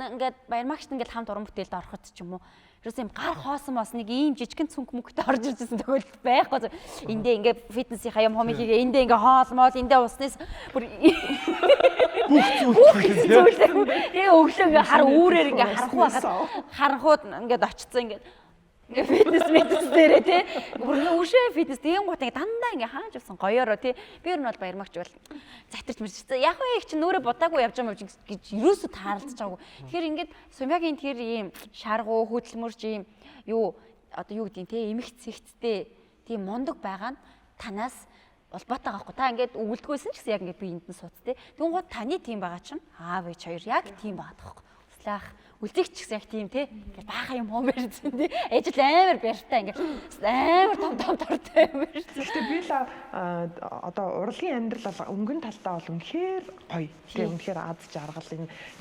Speaker 2: баярмагчт ингээд хамт уран бүтээлд ороход ч юм уу. Ерөөс юм гар хоосон бас нэг ийм жижигхэн цүнх мөнгөтэй орж ирсэн тохиолдол байхгүй. Эндээ ингээд фитнесийн юм хомыг хийгээ эндээ ингээд хоолмол эндээ уснаас бүр тэгээ өглөө ингээд хар үүрээр ингээд харанхууд ингээд очицсан ингээд фитнес дээрээ тий. Бүр үшээ фитнес тийм гот ингээ дандаа ингээ хааж авсан гоёороо тий. Би ер нь бол баярмагч бол затарч мэрчсэн. Яг уу их чи нөөрэ бодаагүй явж байгаа юм гэж юусоо таарлаж байгаагүй. Тэгэхээр ингээд Сумьягийн тэр ийм шаргуу хөдөлмөрч ийм юу одоо юу гэдгийг тий эмх цэгцтэй тийм мундаг байгаа нь танаас улбаатай байхгүй. Та ингээд өгөлдгөөсөн ч гэсэн яг ингээд би энд нь сууц тий. Тэгвэл гот таны тийм байгаа чинь аав ээж хоёр яг тийм байгаа байхгүй. Услаах үлзэгч гэсэн яг тийм тий. Ингээд баахан юм хом барьсан тий. Ээж л амар барьтай ингээд амар том тортой юм барьсан.
Speaker 3: Гэхдээ би л одоо урлагийн амьдрал бол өнгөн талдаа бол үнэхээр гоё. Тэгээ үнэхээр аз жаргал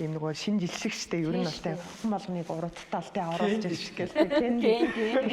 Speaker 3: ийм нөгөө шин жилшигчтэй ер нь болтой хүн болгоныг уруудтал тий оруулж ирэх гэх.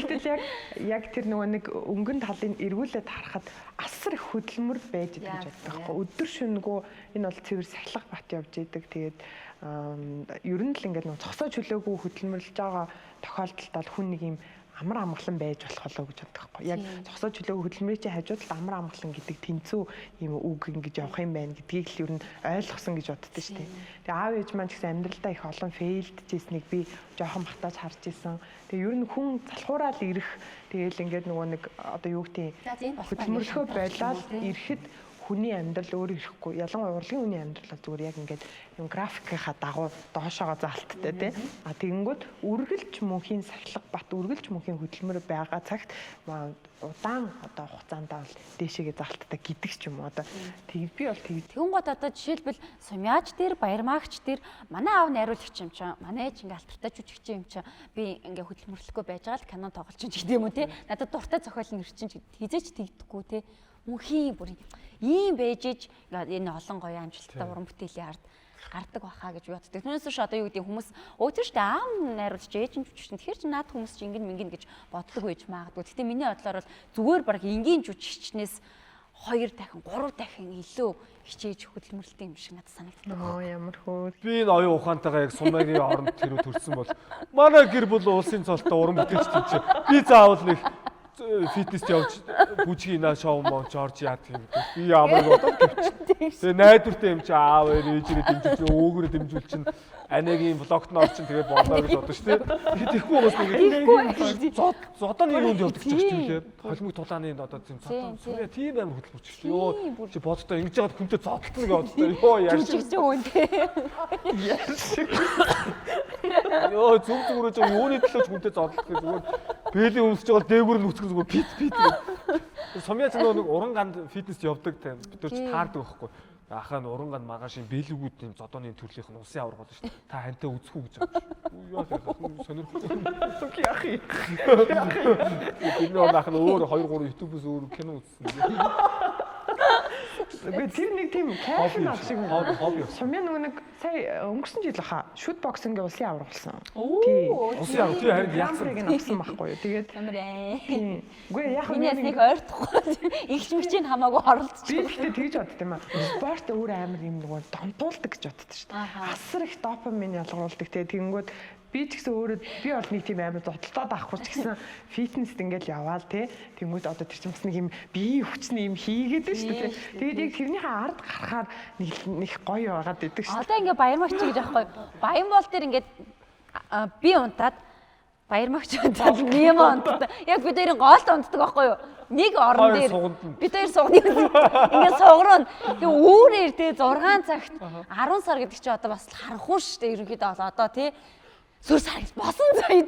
Speaker 3: Гэхдээ яг тэр нөгөө нэг өнгөн талын эргүүлээд харахад асар их хөдөлмөр байж идэг гэж боддог байхгүй. Өдөр шөнөгөө энэ бол цэвэр сахилга бат явж идэг. Тэгээд ер нь л ингээд нэг цогцоо чөлөөгүй хөдөлмөрлөж байгаа тохиолдолд бол хүн нэг юм амар амгалан байж болох болоо гэж боддог байхгүй. Яг цогцоо чөлөөгүй хөдөлмөрийн чинь хажууд талд амар амгалан гэдэг тэнцүү юм үг ингэж явах юм байна гэдгийг л ер нь ойлгосон гэж боддоо шүү дээ. Тэгээ аав ээж маань ч гэсэн амьдралдаа их олон фейлджсэнийг би жоохон бахтааж харж исэн. Тэгээ ер нь хүн залхуураал ирэх тэгээл ингээд нөгөө нэг одоо юу гэдэг хөдөлмөрлөхөө байлаад ирэхэд хүний амьдрал өөр ирэхгүй. Ялангуяа урлагийн хүний амьдрал зүгээр яг ингээд юм графикийнхаа дагуу доошоогоо заалттай тий. А тэгэнгүүт үргэлж мөнхийн сахилга бат үргэлж мөнхийн хөдөлмөр байгаа цагт удаан одоо хугацаанд бол дээшээгээ залттай гэдэг ч юм уу одоо тэг би бол тэг.
Speaker 2: Тэгүн гот одоо жишээлбэл сумьяач дээр баярмаагч дээр манай аав найруулагч юм чи манай ээж ингээ алтартай жүжигч юм чи би ингээ хөдөлмөрлөхгүй байж байгаа л кино тоглож чинь гэдэг юм уу тий. Надад дуртай зохиол нэр чинь хизээч тэгдэхгүй тий. Мөнхийн бүр ийм бэжж энэ олон гоё амжилттай уран бүтээлийн ард гардаг баха гэж боддог. Түүнээс биш одоо юу гэдэг хүмүүс өөтөр штэ аав найруулж ээж нь жүжигчин. Тэгэхээр чи наад хүмүүс чи ингэн мингэн гэж боддог байж магадгүй. Гэтэ миний бодлоор бол зүгээр баг энгийн жүжигчнээс 2 дахин 3 дахин илүү хичээж хөдөлмөрлөлт юм шиг надад санагддаг.
Speaker 3: Ямар хөө.
Speaker 1: Би энэ оюун ухаантайгаа яг сумагийн оронд тэрүү төрсөн бол манай гэр бүл улсын цолтой уран бүтээлч тийм чи би заавал нэг фитнест явж бүжгийн шоу монч орж яад юм. Би ямар бодоод гэвч. Тэгээ найдвартай юм чи аав ээжээ дэмжүүлж өөгөөрөө дэмжүүл чин анагийн блогт нь орчин тэгээ болоо гэж бодож штэ. Тэгэхгүй бас нэг зодооны юунд явдаг ч гэж тийм лээ. Холимог тулааны одоо тийм зодоо. Тийм амар хөдөлмөрч штэ. Йоо чи боддоо ингэж яагаад хүнтэй зодтолно гэж боддоо. Йоо яаш.
Speaker 2: Жүжигч үн тий.
Speaker 1: Йоо зүг зүгрөө жоо юуны төлөө хүнтэй зодтолох гэж зүгээр бэлэн өмсөж байгаа дээгүүр нь үсгэн зүгээр пит. Сумьяач нэг уран ганд фитнес явдаг тань. Бид ч таардаг байхгүй. Ахаа нь уран ганд маргаашийн бэлгүүд тийм зодооны төрлийнх нь усын авраг болно шүү дээ. Та хантай үзэх үү гэж байгаа. Сонирхолтой яах юм. Би нөө нах нь өөр 2 3 YouTube-с өөр кино үзсэн.
Speaker 3: Тэр нэг тийм кайф над шиг хобби. Сумья нэг сая өнгөрсөн жил хаа шүт боксингийн улсын авраг болсон.
Speaker 1: Тий. Улсын авраг тий харин яасан
Speaker 3: нь авсан байхгүй юу. Тэгээд
Speaker 2: амарэ.
Speaker 3: Үгүй яг
Speaker 2: нэг ойртохгүй. Игч мэгчийн хамаагүй оролцож.
Speaker 3: Би ихтэй тэгж бодд юм аа. Спорт өөр амар юм нөгөө донтуулдаг гэж бодд шүү дээ. Асар их допамин ялгаруулдаг тий. Тэгэнгүүт би ч гэсэн өөрөө би бол нэг тийм амар зодтолтоод авахгүй ч гэсэн фитнест ингээл яваал тий. Тэнгүүд одоо тэр чинь бас нэг юм биеийн хүчний юм хийгээд шүү дээ. Тэгээд яг тэрнийхээ ард гарахаар нэг гоё байгаад идэг шүү.
Speaker 2: Одоо ингээ баярмагч гэж аахгүй. Баян бол дээр ингээ би унтаад баярмагч унтаад нэм унтаад яг бид хоёрын гоолд унтдаг байхгүй юу? Нэг орон дээр бид хоёр сугны ингээ сугруу. Тэгээ үүрээр тий 6 цагт 10 сар гэдэг чи одоо бас харанхуй шүү дээ. Ерөнхийдөө одоо тий сүр сар босон заяа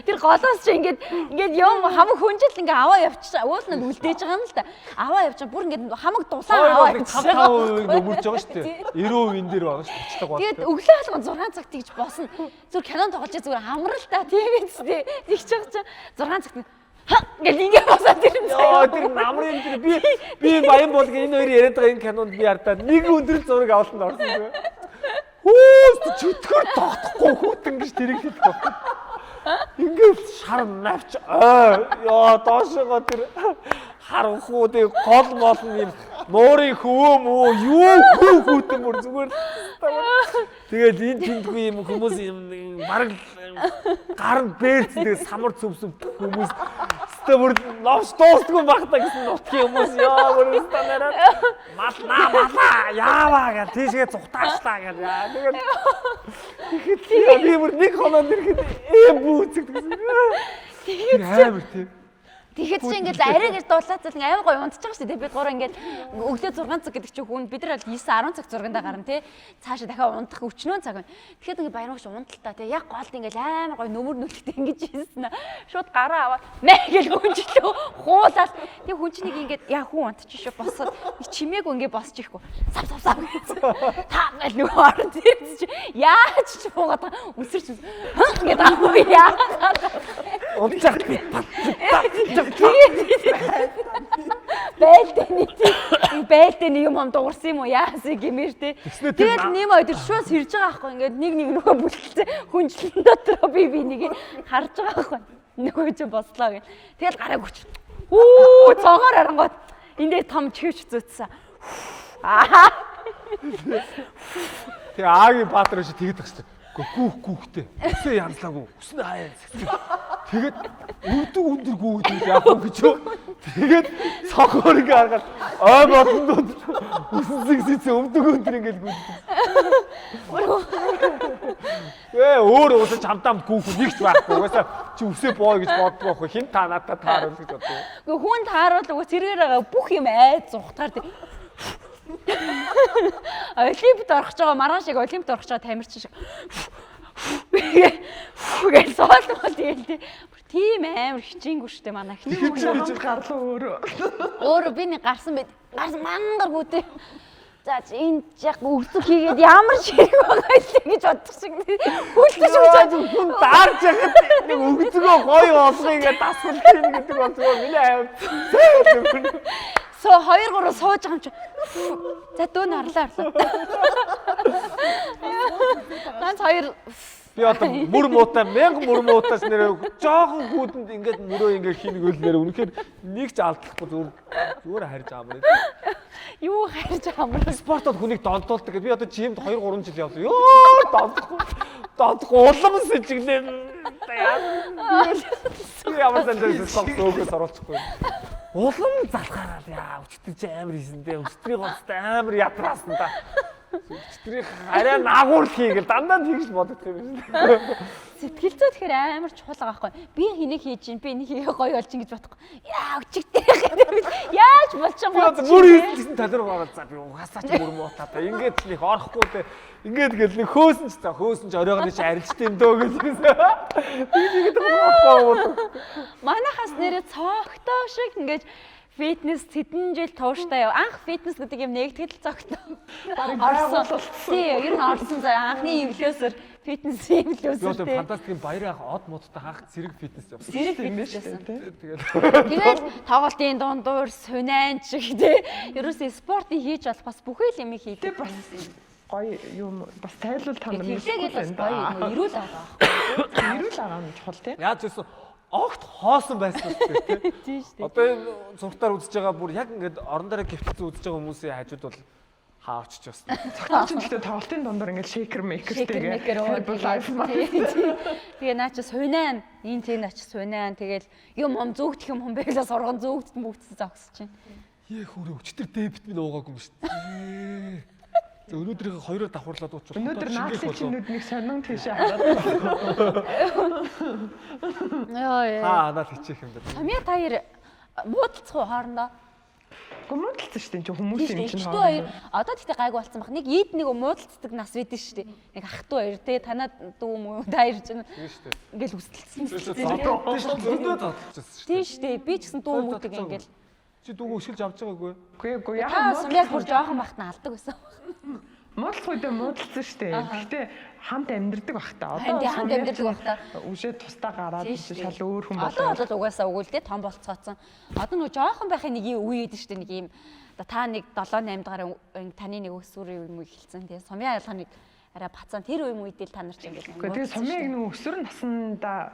Speaker 2: тэр голоос чи ингээд юм хамаг хүнжил ингээ аваа явчих. Уулнад үлдээж байгаа юм л да. Аваа явчих. Бүр ингээ хамаг дулаан аваа явчих.
Speaker 1: 5% нөмөрж байгаа шүү дээ. 90% энэ дээр байгаа шүү дээ. Боцдог байна.
Speaker 2: Тэгээд өглөө алган 6 цагт тэгж босно. Зүр кинон тоглож зүгээр амрал та тийм ээ. Тэгж байгаа чи 6 цагт гэл ингээ босоод ирэн заяа.
Speaker 1: Тэр намрын тэр би баян болго энэ хоёр яриад байгаа энэ кинонд би ардаад нэг өндрөл зураг авалтанд орсон. Хөөс чөтгөр тогтохгүй хүүтэн гэж тэрийг хэлдэг байна. Ингээд шар навч ёо доошоо тэр харанхуу тэг гол мол юм нуурын хөвөө мөө юу хүүтэн бүр зүгээр. Тэгээд энэ тэмдгүй юм хүмүүс юм бараг гар бээрц тэг самар цөвсөв хүмүүс бүр новш тоостгүй багтаа гэсэн нутгийн хүмүүс ёо бүр стандараад малаа яаваа гэх тийшээ зүхтаачлаа гэх яа тэгээд би бүр нэг хоноод ирэхэд бүүцэг гэсэн тэгээд амар тийм
Speaker 2: тэгэхэд чи ингээд арай гэж дуулаацал ингээ амар гоё унтчих шүү дээ. Бид гурав ингээд өглөө 6 цаг гэдэг чи хүн бид нар 9 10 цаг зургандаа гарна тий. Цаашаа дахиад унтах өчнөө цаг байна. Тэгэхэд ингээ баярмагч унталтаа тий. Яг голд ингээ амар гоё нөмөр нүлттэй ингэж хийсэн. Шууд гараа аваад мэ гэж хүнжлөө хуулаад тий хүн чинь нэг ингээд яа хүн унтчих шүү босоод чимээгүй ингээ босч ихгүй. Сав та гал нөгөө орон дээр чи яаж ч буугаад үсэрч ингээд авахгүй яа.
Speaker 1: Унтчих би
Speaker 2: Байлдэний юм дуурсан юм уу яасан гэмээр те. Тэгээд нэм өдөр шууд сэрж байгаа байхгүй ингээд нэг нөгөө бүлтэлцээ хүнжлэн дотроо би нэг харж байгаа байхгүй. Нөгөө ч бослоо гэн. Тэгэл гараа гүч. Цогоор харангууд эндээ том чивч зүтсэн.
Speaker 1: Тэгээ Агийн Баатар шиг тэгээд тагч. Гүүхтэй. Үсээ янзлаагүй. Үснэ хаяа. Тэгээд өвдөг өндөр гүйдэг яах вэ гэж. Тэгээд цохоор ингээ харгаад ой бодонд үсэг өвдөг өндөр ингээ гүйдэг. Өөр уусаж хамтаамд гүүх нэгч байхгүй. Угаасаа чи үсээ боо гэж боддог байхгүй. Хин та надад тааруул гэж боддог.
Speaker 2: Гэхдээ хүн тааруул угаас зэрэгээрээ бүх юм айд зугатгаар тэг. Олимпиад орох гэж байгаа маргааш яг олимпиад орох гэж байгаа тамирчин шиг гэж соолтол тэгэл тийм амар хичээнгүй штэ манай их
Speaker 3: гарлуу
Speaker 2: өөрөө би нэг гарсан мангар гүтээ за энэ яг өгсөг хийгээд ямар ширэг байгаа юм гэж бодох шиг хүлээж өгч
Speaker 1: хүн даарж яхад нэг өгзөгөө гоё болгоё гэж дасгал хийн гэдэг бодлоо миний аав.
Speaker 2: So 2-3 сууж байгаа юм чи. За дөө нарлаа. Ганц 2
Speaker 1: би одоо мөр муутай 1000 мөр муутаас нэрээ жоохон хүүдэнд ингээд мөрөө ингээд хийнэг өлнөр үнэхээр нэг ч алдахгүй зүгээр харж аамаар.
Speaker 2: Юу харж аамаар.
Speaker 1: Спортод хүнийг донтуулдаг. Би одоо жимд 2-3 жил явсан. Ёо донтохгүй улам сэжигнээ. Ямар санджаас сонгоогоос оруулахгүй. Улам залхаараа яа өчтөр чи амар хийсэндээ өчтрийн гоцтой амар ятраасан да. Өчтрийн арай наагуурл хийгээл дандаа тэгж боддог юм шиг.
Speaker 2: Сэтгэл зүй тэгэхээр амар чухал байгаа байхгүй. Би хэнийг хийж чинь би энийг хийгээ гоё болж ин гэж бодохгүй. Яа өчигтэй яаж болчихсон
Speaker 1: мөр хийсэн талар гараад за би угаасаа ч мөр муутаа та ингээд ч нэг орохгүй те. Ингээд гэл нэг хөөсөн ч оройгоны чи арилжтай юм дөө гэж юмсан. Тэгээд байхгүй.
Speaker 2: Манайхаас нэрээ цогтоо шиг ингээд фитнес хэдэн жил тууштай яв. Анх фитнес гэдэг юм нэгтгэл цогтоо. Орсон. Тий, ер нь орсон заа анхны эвлөөсөр фитнес эвлөөсөр тий.
Speaker 1: Фантастикийн баяр ах од модтой хаах зэрэг фитнес явсан.
Speaker 2: Зэрэг фитнес явсан. Тэгээд тоглолтын дундуур сунайн шиг тий. Ерөөсөө спортыг хийж бол бас бүхэл юм хийдэг.
Speaker 3: Гоё юм бас тайлбар та нар
Speaker 2: тэгээд бас гоё ирүүл байгаа.
Speaker 3: Ирүүл байгаа нь чухал тий.
Speaker 1: Яаж гэсэн огт хоосон байсан шүү дээ.
Speaker 2: Тийм шүү дээ.
Speaker 1: Одоо энэ зургатаар үзэж байгаа бүр яг ингээд орон дараа гівтэлцэн үзэж байгаа хүмүүсийн хажууд бол хаавчж бас.
Speaker 3: Цагтаа ч гэхдээ тоглолтын дундор ингээд шейкер мейкертэйгээ лайф маа.
Speaker 2: Тэгээ наа чи сунаа энэ тийм наа чи сунаа тэгэл юм зөөгдөх юм байглаа сурган зөөгдсөн бүгдсэн зогсож байна.
Speaker 1: Ээ хүрээ өчтөр дебит минь уугаагүй юм шүү дээ. За өнөөдрийг хоёроор давхарлаад уучруулах.
Speaker 3: Өнөөдөр наадлын чинүүд нэг сонин тийшээ хараад.
Speaker 2: Яа.
Speaker 1: Надад хичээх юм байна.
Speaker 2: Самья таяр муудалцах уу хоорондоо?
Speaker 3: Гомдлцсан шүү дээ чи хүмүүсийн чинь
Speaker 2: хоорондоо. Одоо тэгтээ гайгүй болсон баг. Нэг ийд нэг муудалцдаг нас байдэн шүү дээ. Нэг ах トゥ хоёр те танад дүү мүү та ирж байна.
Speaker 1: Тийм шүү дээ.
Speaker 2: Ингээл үсэлсэн.
Speaker 1: Тийм
Speaker 2: шүү дээ. Би ч гэсэн дүү мүүдэг ингээл.
Speaker 1: Чи дүүг өшгөлж авч байгаагүй.
Speaker 3: Үгүй
Speaker 2: яа Самьяг бүр жоохон бахт нь алдаг байсан.
Speaker 3: Муудалцах үедээ муудалцсан шүү дээ. Гэхдээ хамт амьдэрдэг бах та.
Speaker 2: Одоо хамт амьдэрдэг бах та.
Speaker 3: Үшээ тустаа гараад шал өөр хүн
Speaker 2: болоо. Одоо угаасаа өгөөл дээ том болцооцсон. Одоо нөгөө жоохон байхын нэг үе идэв шүү дээ. Нэг юм та нэг 7 8 дахь таны нэг өсвөр юм эхэлсэн. Тэгээ Самья ялгаа нэг арай бацаан тэр үе үедээ та нар ч ингэж.
Speaker 3: Тэгээ Самьяг нэг өсвөр наснда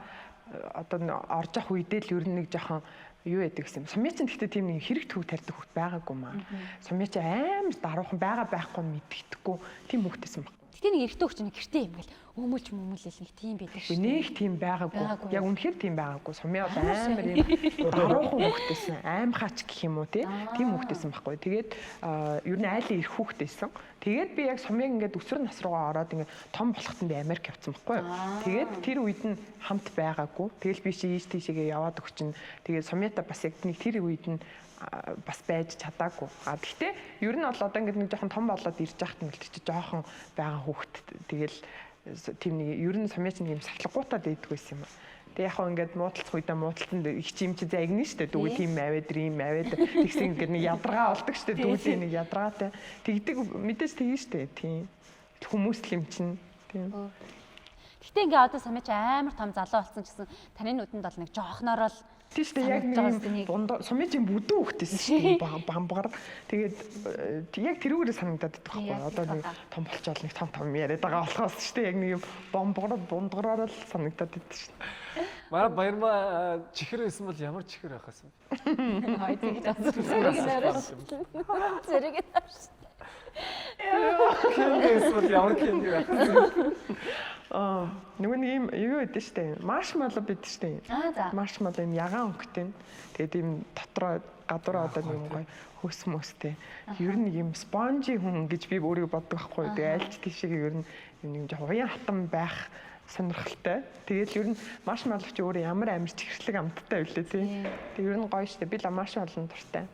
Speaker 3: одоо орж явах үедээ л ер нь нэг жоохон юу яадаг гэсэн юм. Самья ч гэхдээ тийм нэг хэрэг төвөг тарьдаг хөлт байгаагүй маа. Самья ч амар даруухан байхгүй мэддэхгүй тийм хөлтсэн баг.
Speaker 2: Гэтэ нэг эртөө хүч нэг гэртээ юм гэл өмөлж мөмөлөл нэг тийм байдаг шүү.
Speaker 3: Нэг тийм байгаагүй. Яг үнэхээр тийм байгаагүй. Самья амар юм даруухан хөлтсэн. Аимхаач гэх юм уу тийм хөлтсэн байхгүй. Тэгээд ер нь айлын ирэх хөлтсэн. Тэгээд би яг Самьяг ингээд өсвөр нас руугаа ороод ингээд том болоход би Америк явсан байхгүй юу. Тэгээд тэр үед нь хамт байгаагүй. Тэгэл би чи ийш тийшээгээ яваад өгчин. Тэгээд Самьятай бас яг нэг тэр үед нь бас байж чадаагүй. Гэхдээ ер нь бол одоо ингээд нэг жоохон том болоод ирж яхад нь чи жоохон байгаа хүүхэд тэгэл тийм нэг ер нь Самья чинь юм сахлагуутаад иддэг байсан юм. Тэг яг хоо ингээд муудалцах үедээ муудалтанд их чим чи загнаа штэ дүү тийм аваад ийм аваад тэгсэн ингээд нэг ядаргаа болдог штэ дүүдээ нэг ядаргаатай тэгдэг мэдээж тэгнэ штэ тийм хүмүүс л юм чинь тийм.
Speaker 2: Гэтэ ингээд одоо Самья амар том залуу болсон ч гэсэн таны нүдэнд бол нэг жоохноор л
Speaker 3: тийм штэ яг нэг Самья чинь бүдүү хөхтэйсэн штэ бамбар тэгээд яг тэрүүгээр санагдаад байдаг байхгүй одоо нэг том болчоод нэг том яриад байгаа болохоос штэ яг нэг бомбор бундгараар л санагдаад байдаг штэ. Маа
Speaker 1: баярмаа чихэр байсан бол ямар чихэр байх вэ?
Speaker 2: Хай тийм зэрэг нэрш.
Speaker 1: Кэндээс бол ямар кэнди байх вэ?
Speaker 3: Нөгөө нэг юм юу гэдэг штэ. Маршмаллоу бид штэ.
Speaker 2: За.
Speaker 3: Маршмаллоу юм ягаан өнгөтэй. Тэгээд ийм дотроо гадуур одоо нэг юм гоё хөс мөстэй. Ер нь юм спонжи хүн гэж би өөрийгөө боддог байхгүй. Тэгээд альч тийшээ ер нь юм нэг жоо уян хатан байх сонирхолтой. Тэгээд ер нь маршмаллоу чи өөрөө ямар амир чихэрлэг амттай байлээ тий. Тэгээд ер нь гоё штэ. Би л маршмаллоу дуртай.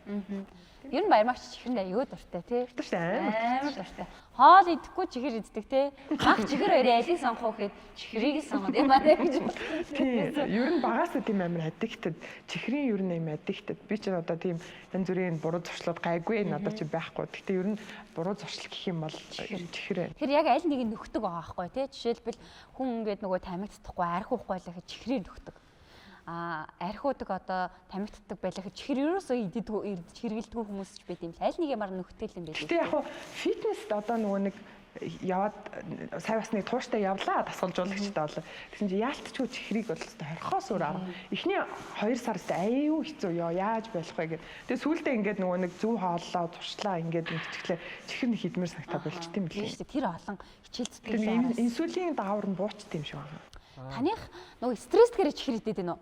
Speaker 2: Ер нь баярмагч чихэрэндээ аюу дуртай тий.
Speaker 3: Дуртай
Speaker 2: Амар дуртай. Хоол идэхгүй чихэр иддэг тий. Мах чихэр хоёрын алийг сонгох гэхэд чихрийг сонгоод юм байна гэж.
Speaker 3: Тийм. Ер нь багасаа тийм амар addicted. Чихрийн ер нь юм addicted. Би ч одоо тийм янз бүрийн буруу зуршлууд гайгүй надад чи байхгүй. Гэхдээ ер нь буруу зуршил гэх юм бол чихрээ.
Speaker 2: Тэр яг аль нэг нь нөхдөг байгаа байхгүй тий. Жишээлбэл хүн ингээд нөгөө тамигддахгүй арх уухгүй байлаа гэж чихрийг нөхдөг. Архиудаг одоо тамигддаг байлаа гэж чихэр ерөөсөө идэгдгүй хэрэгэлдэггүй хүмүүс ч байт юм л аль нэг юмар нөхдөөл юм байлээ.
Speaker 3: Гэтэ яг хуу фитнест одоо нөгөө нэг яваад сая бас нэг тууштай явлаа дасгалжуулагчтай болоо. Тэгсэн чи яалтчгүй чихрийг бол хорхоос өөр арга. Эхний 2 сард аюу хэцүү яаж болох вэ гэд. Тэгээ сүүлдээ ингээд нөгөө нэг зөв хооллоо туршлаа ингээд нэгтгэлээ чихэр нэг хидмэр санагтаа болчт юм билээ.
Speaker 2: Тийм шүү дээ. Тэр олон хичээл зүтгэл
Speaker 3: араас инсулин даавар нь буучт юм шиг байна.
Speaker 2: Таних нөгөө стресс гэрэ чихэр идэв дээ нөө.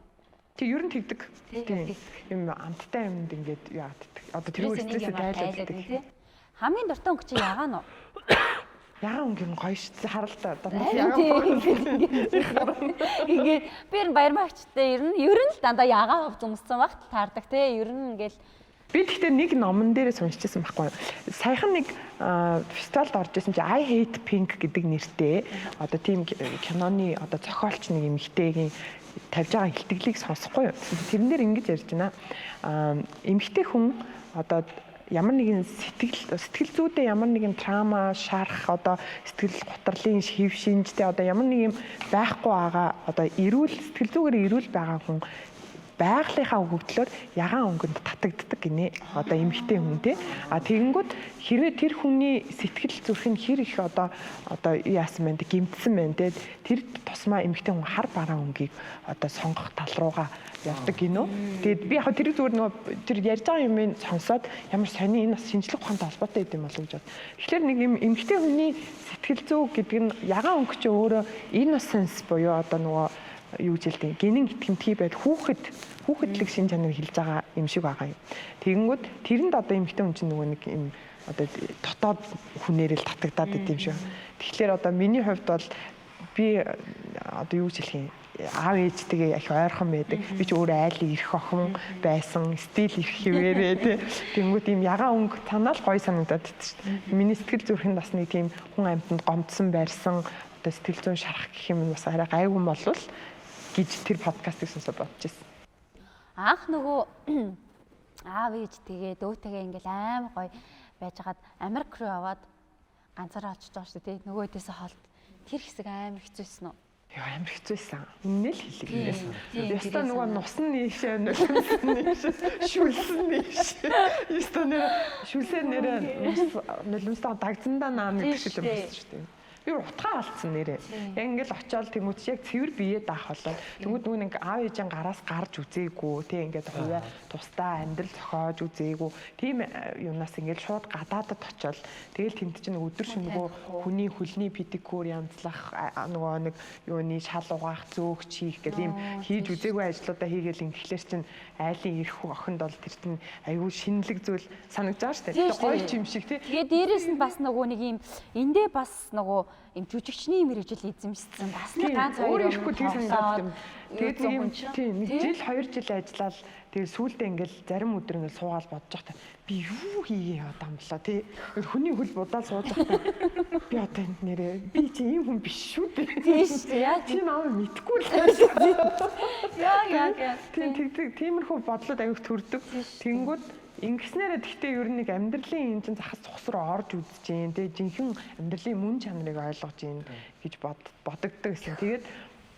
Speaker 3: Тэг ер нь тэгдэг. Тийм. Юм амттай юмд ингээд яадаг. Одоо тэр стрессээ тайлбарладаг.
Speaker 2: Хамгийн дуртай өнгө чи ягаан уу?
Speaker 3: Ягаан өнгө юм гоё шүү. Харалтаа.
Speaker 2: Ингээд би ер нь баярмагчтай ер нь л дандаа ягаан ховц өмссөн багт таардаг те. Ер нь ингээл
Speaker 3: би тэгтээ нэг номон дээрээ уншижсэн байхгүй. Саяхан нэг фестивалд орж исэн чи I Hate Pink гэдэг нэртэй одоо тийм киноны одоо зохиолч нэг эмэгтэйгийн тавьж байгаа хэлтгэлийг сонсохгүй юу. Тэрэн дээр ингэж ярьж байна. Эмэгтэй хүн одоо ямар нэгэн сэтгэл зүйдээ ямар нэгэн трама, шарах, одоо сэтгэл гутралын хэв шинжтэй одоо ямар нэг юм байхгүй байгаа одоо сэтгэл зүгээр эрүүл байгаа хүн байгалийнхаа өгөгдлөөр ягаан өнгөнд татагддаг гинэ. Одоо эмэгтэй хүн те. Тэгэнгүүт хэрвээ тэр хүний сэтгэл зүрх нь хэр их одоо яасан бэ гэмтсэн байна те. Тэр тусмаа эмэгтэй хүн хар бараа өнгийг одоо сонгох тал руугаа явдаг гинөө. Тэгээд би яг тэр зүгээр нөгөө тэр ярьж байгаа юмыг сонсоод ямар сони энэ бас шинжлэх ухаантай холбоотой юм болов гэж бод. Тэгэхээр нэг юм эмэгтэй хүний сэтгэл зүй гэдэг нь ягаан өнгө чи өөрөө innocence буюу одоо нөгөө юу жилдэг гинэн итгэмтгий байл хүүхэдлэг шин чанар хэлж байгаа юм шиг байгаа юм. Тэгэнгүүт тэрэнд одоо эмэгтэй хүн чинь нөгөө нэг юм одоо дотоод хүнээрэл татагдаад байт юм шиг. Тэгэхээр одоо миний хувьд бол би одоо юу хэлэх юм аав ээжтэйгээ их ойрхон байдаг. Би ч өөрөө айлын ирэх охин байсан, стил ирэх хിവэрээ тий. Тэнгүүд ийм ягаан өнгө танаал гоё санагдаад байт шүү дээ. Миний сэтгэл зүрхэнд бас нэг тийм хүн амьтанд гомдсон байрсан одоо сэтгэл зүйн шарах гэх юм бас арай гайгүй болвол гэж тэр подкастыг сонсоод бодчихсон.
Speaker 2: Анх нөгөө аав ээж тэгээ дүүтэйгээ ингээл аим гоё байжгаад Америк руу яваад ганцаараа олчж байгаа шүү дээ. Нөгөө хэдээсээ холд тэр хэсэг амар хэцүүсэн үү?
Speaker 3: Яа амар хэцүүсэн. Үнэ л хэлээ. Яста нөгөө нусан нийшээ шүлсэн нийшээ. Яста нэр шүлсээр нэрээ нулимстай дагцандаа наам гэх шиг юм байна шүү дээ. Би утгаа алдсан нэрээ. Яг ингээл очиод тэмүүч яг цэвэр биеэ даах болоо. Тэнгүүд нөгөө нэг аав ээжийн гараас гарч үзээгүй. Тэг ингээд хувиа тусдаа амьдрал зохиож үзээгүй. Тийм юунаас ингээд шууд гадаадд очиод тэгэл тэнд чинь өдөр шөнөгөө хүний хөлний педикюр янзлах нөгөө нэг юуны шал угаах зөөгч хийх гэл ийм хийж үзээгүй ажлуудаа хийгээл ингээхлээр чинь айлын ирэх охинд бол тэр чинь аюу шинэлэг зүйл санагдаж байгаа шүү дээ. Гоё ч юм шиг тий.
Speaker 2: Тэгээ дээрэс нь бас нөгөө нэг ийм эндээ бас нөгөө юм жүжигчний мэрэгжил эзэмшсэн бас нэг ганц
Speaker 3: өөр ирэхгүй тийм санагдаад юм. Тэгээд нэг юм тийм 1 жил 2 жил ажиллаад тэгээд сүүлдээ ингээл зарим өдөр ингээл суугаал бодож байхдаа би юу хийгээ яваад юм болоо тий. Хүний хөл будаад сууж байхдаа би одоо энд нэрээ би чи ийм хүн биш шүү дээ.
Speaker 2: Тийш яа
Speaker 3: чи намайг мэдгүй л
Speaker 2: яа.
Speaker 3: Тиймэрхүү бодлоод аюух төрдөг. Тэнгүүд ингэснээрээ тэгтээ ер нь нэг амьдралын энэ чинь захас цухс руу орж үзэж जैन тэгээ жинхэнэ амьдралын мөн чанарыг ойлгож जैन гэж бодогддог гэсэн. Тэгээд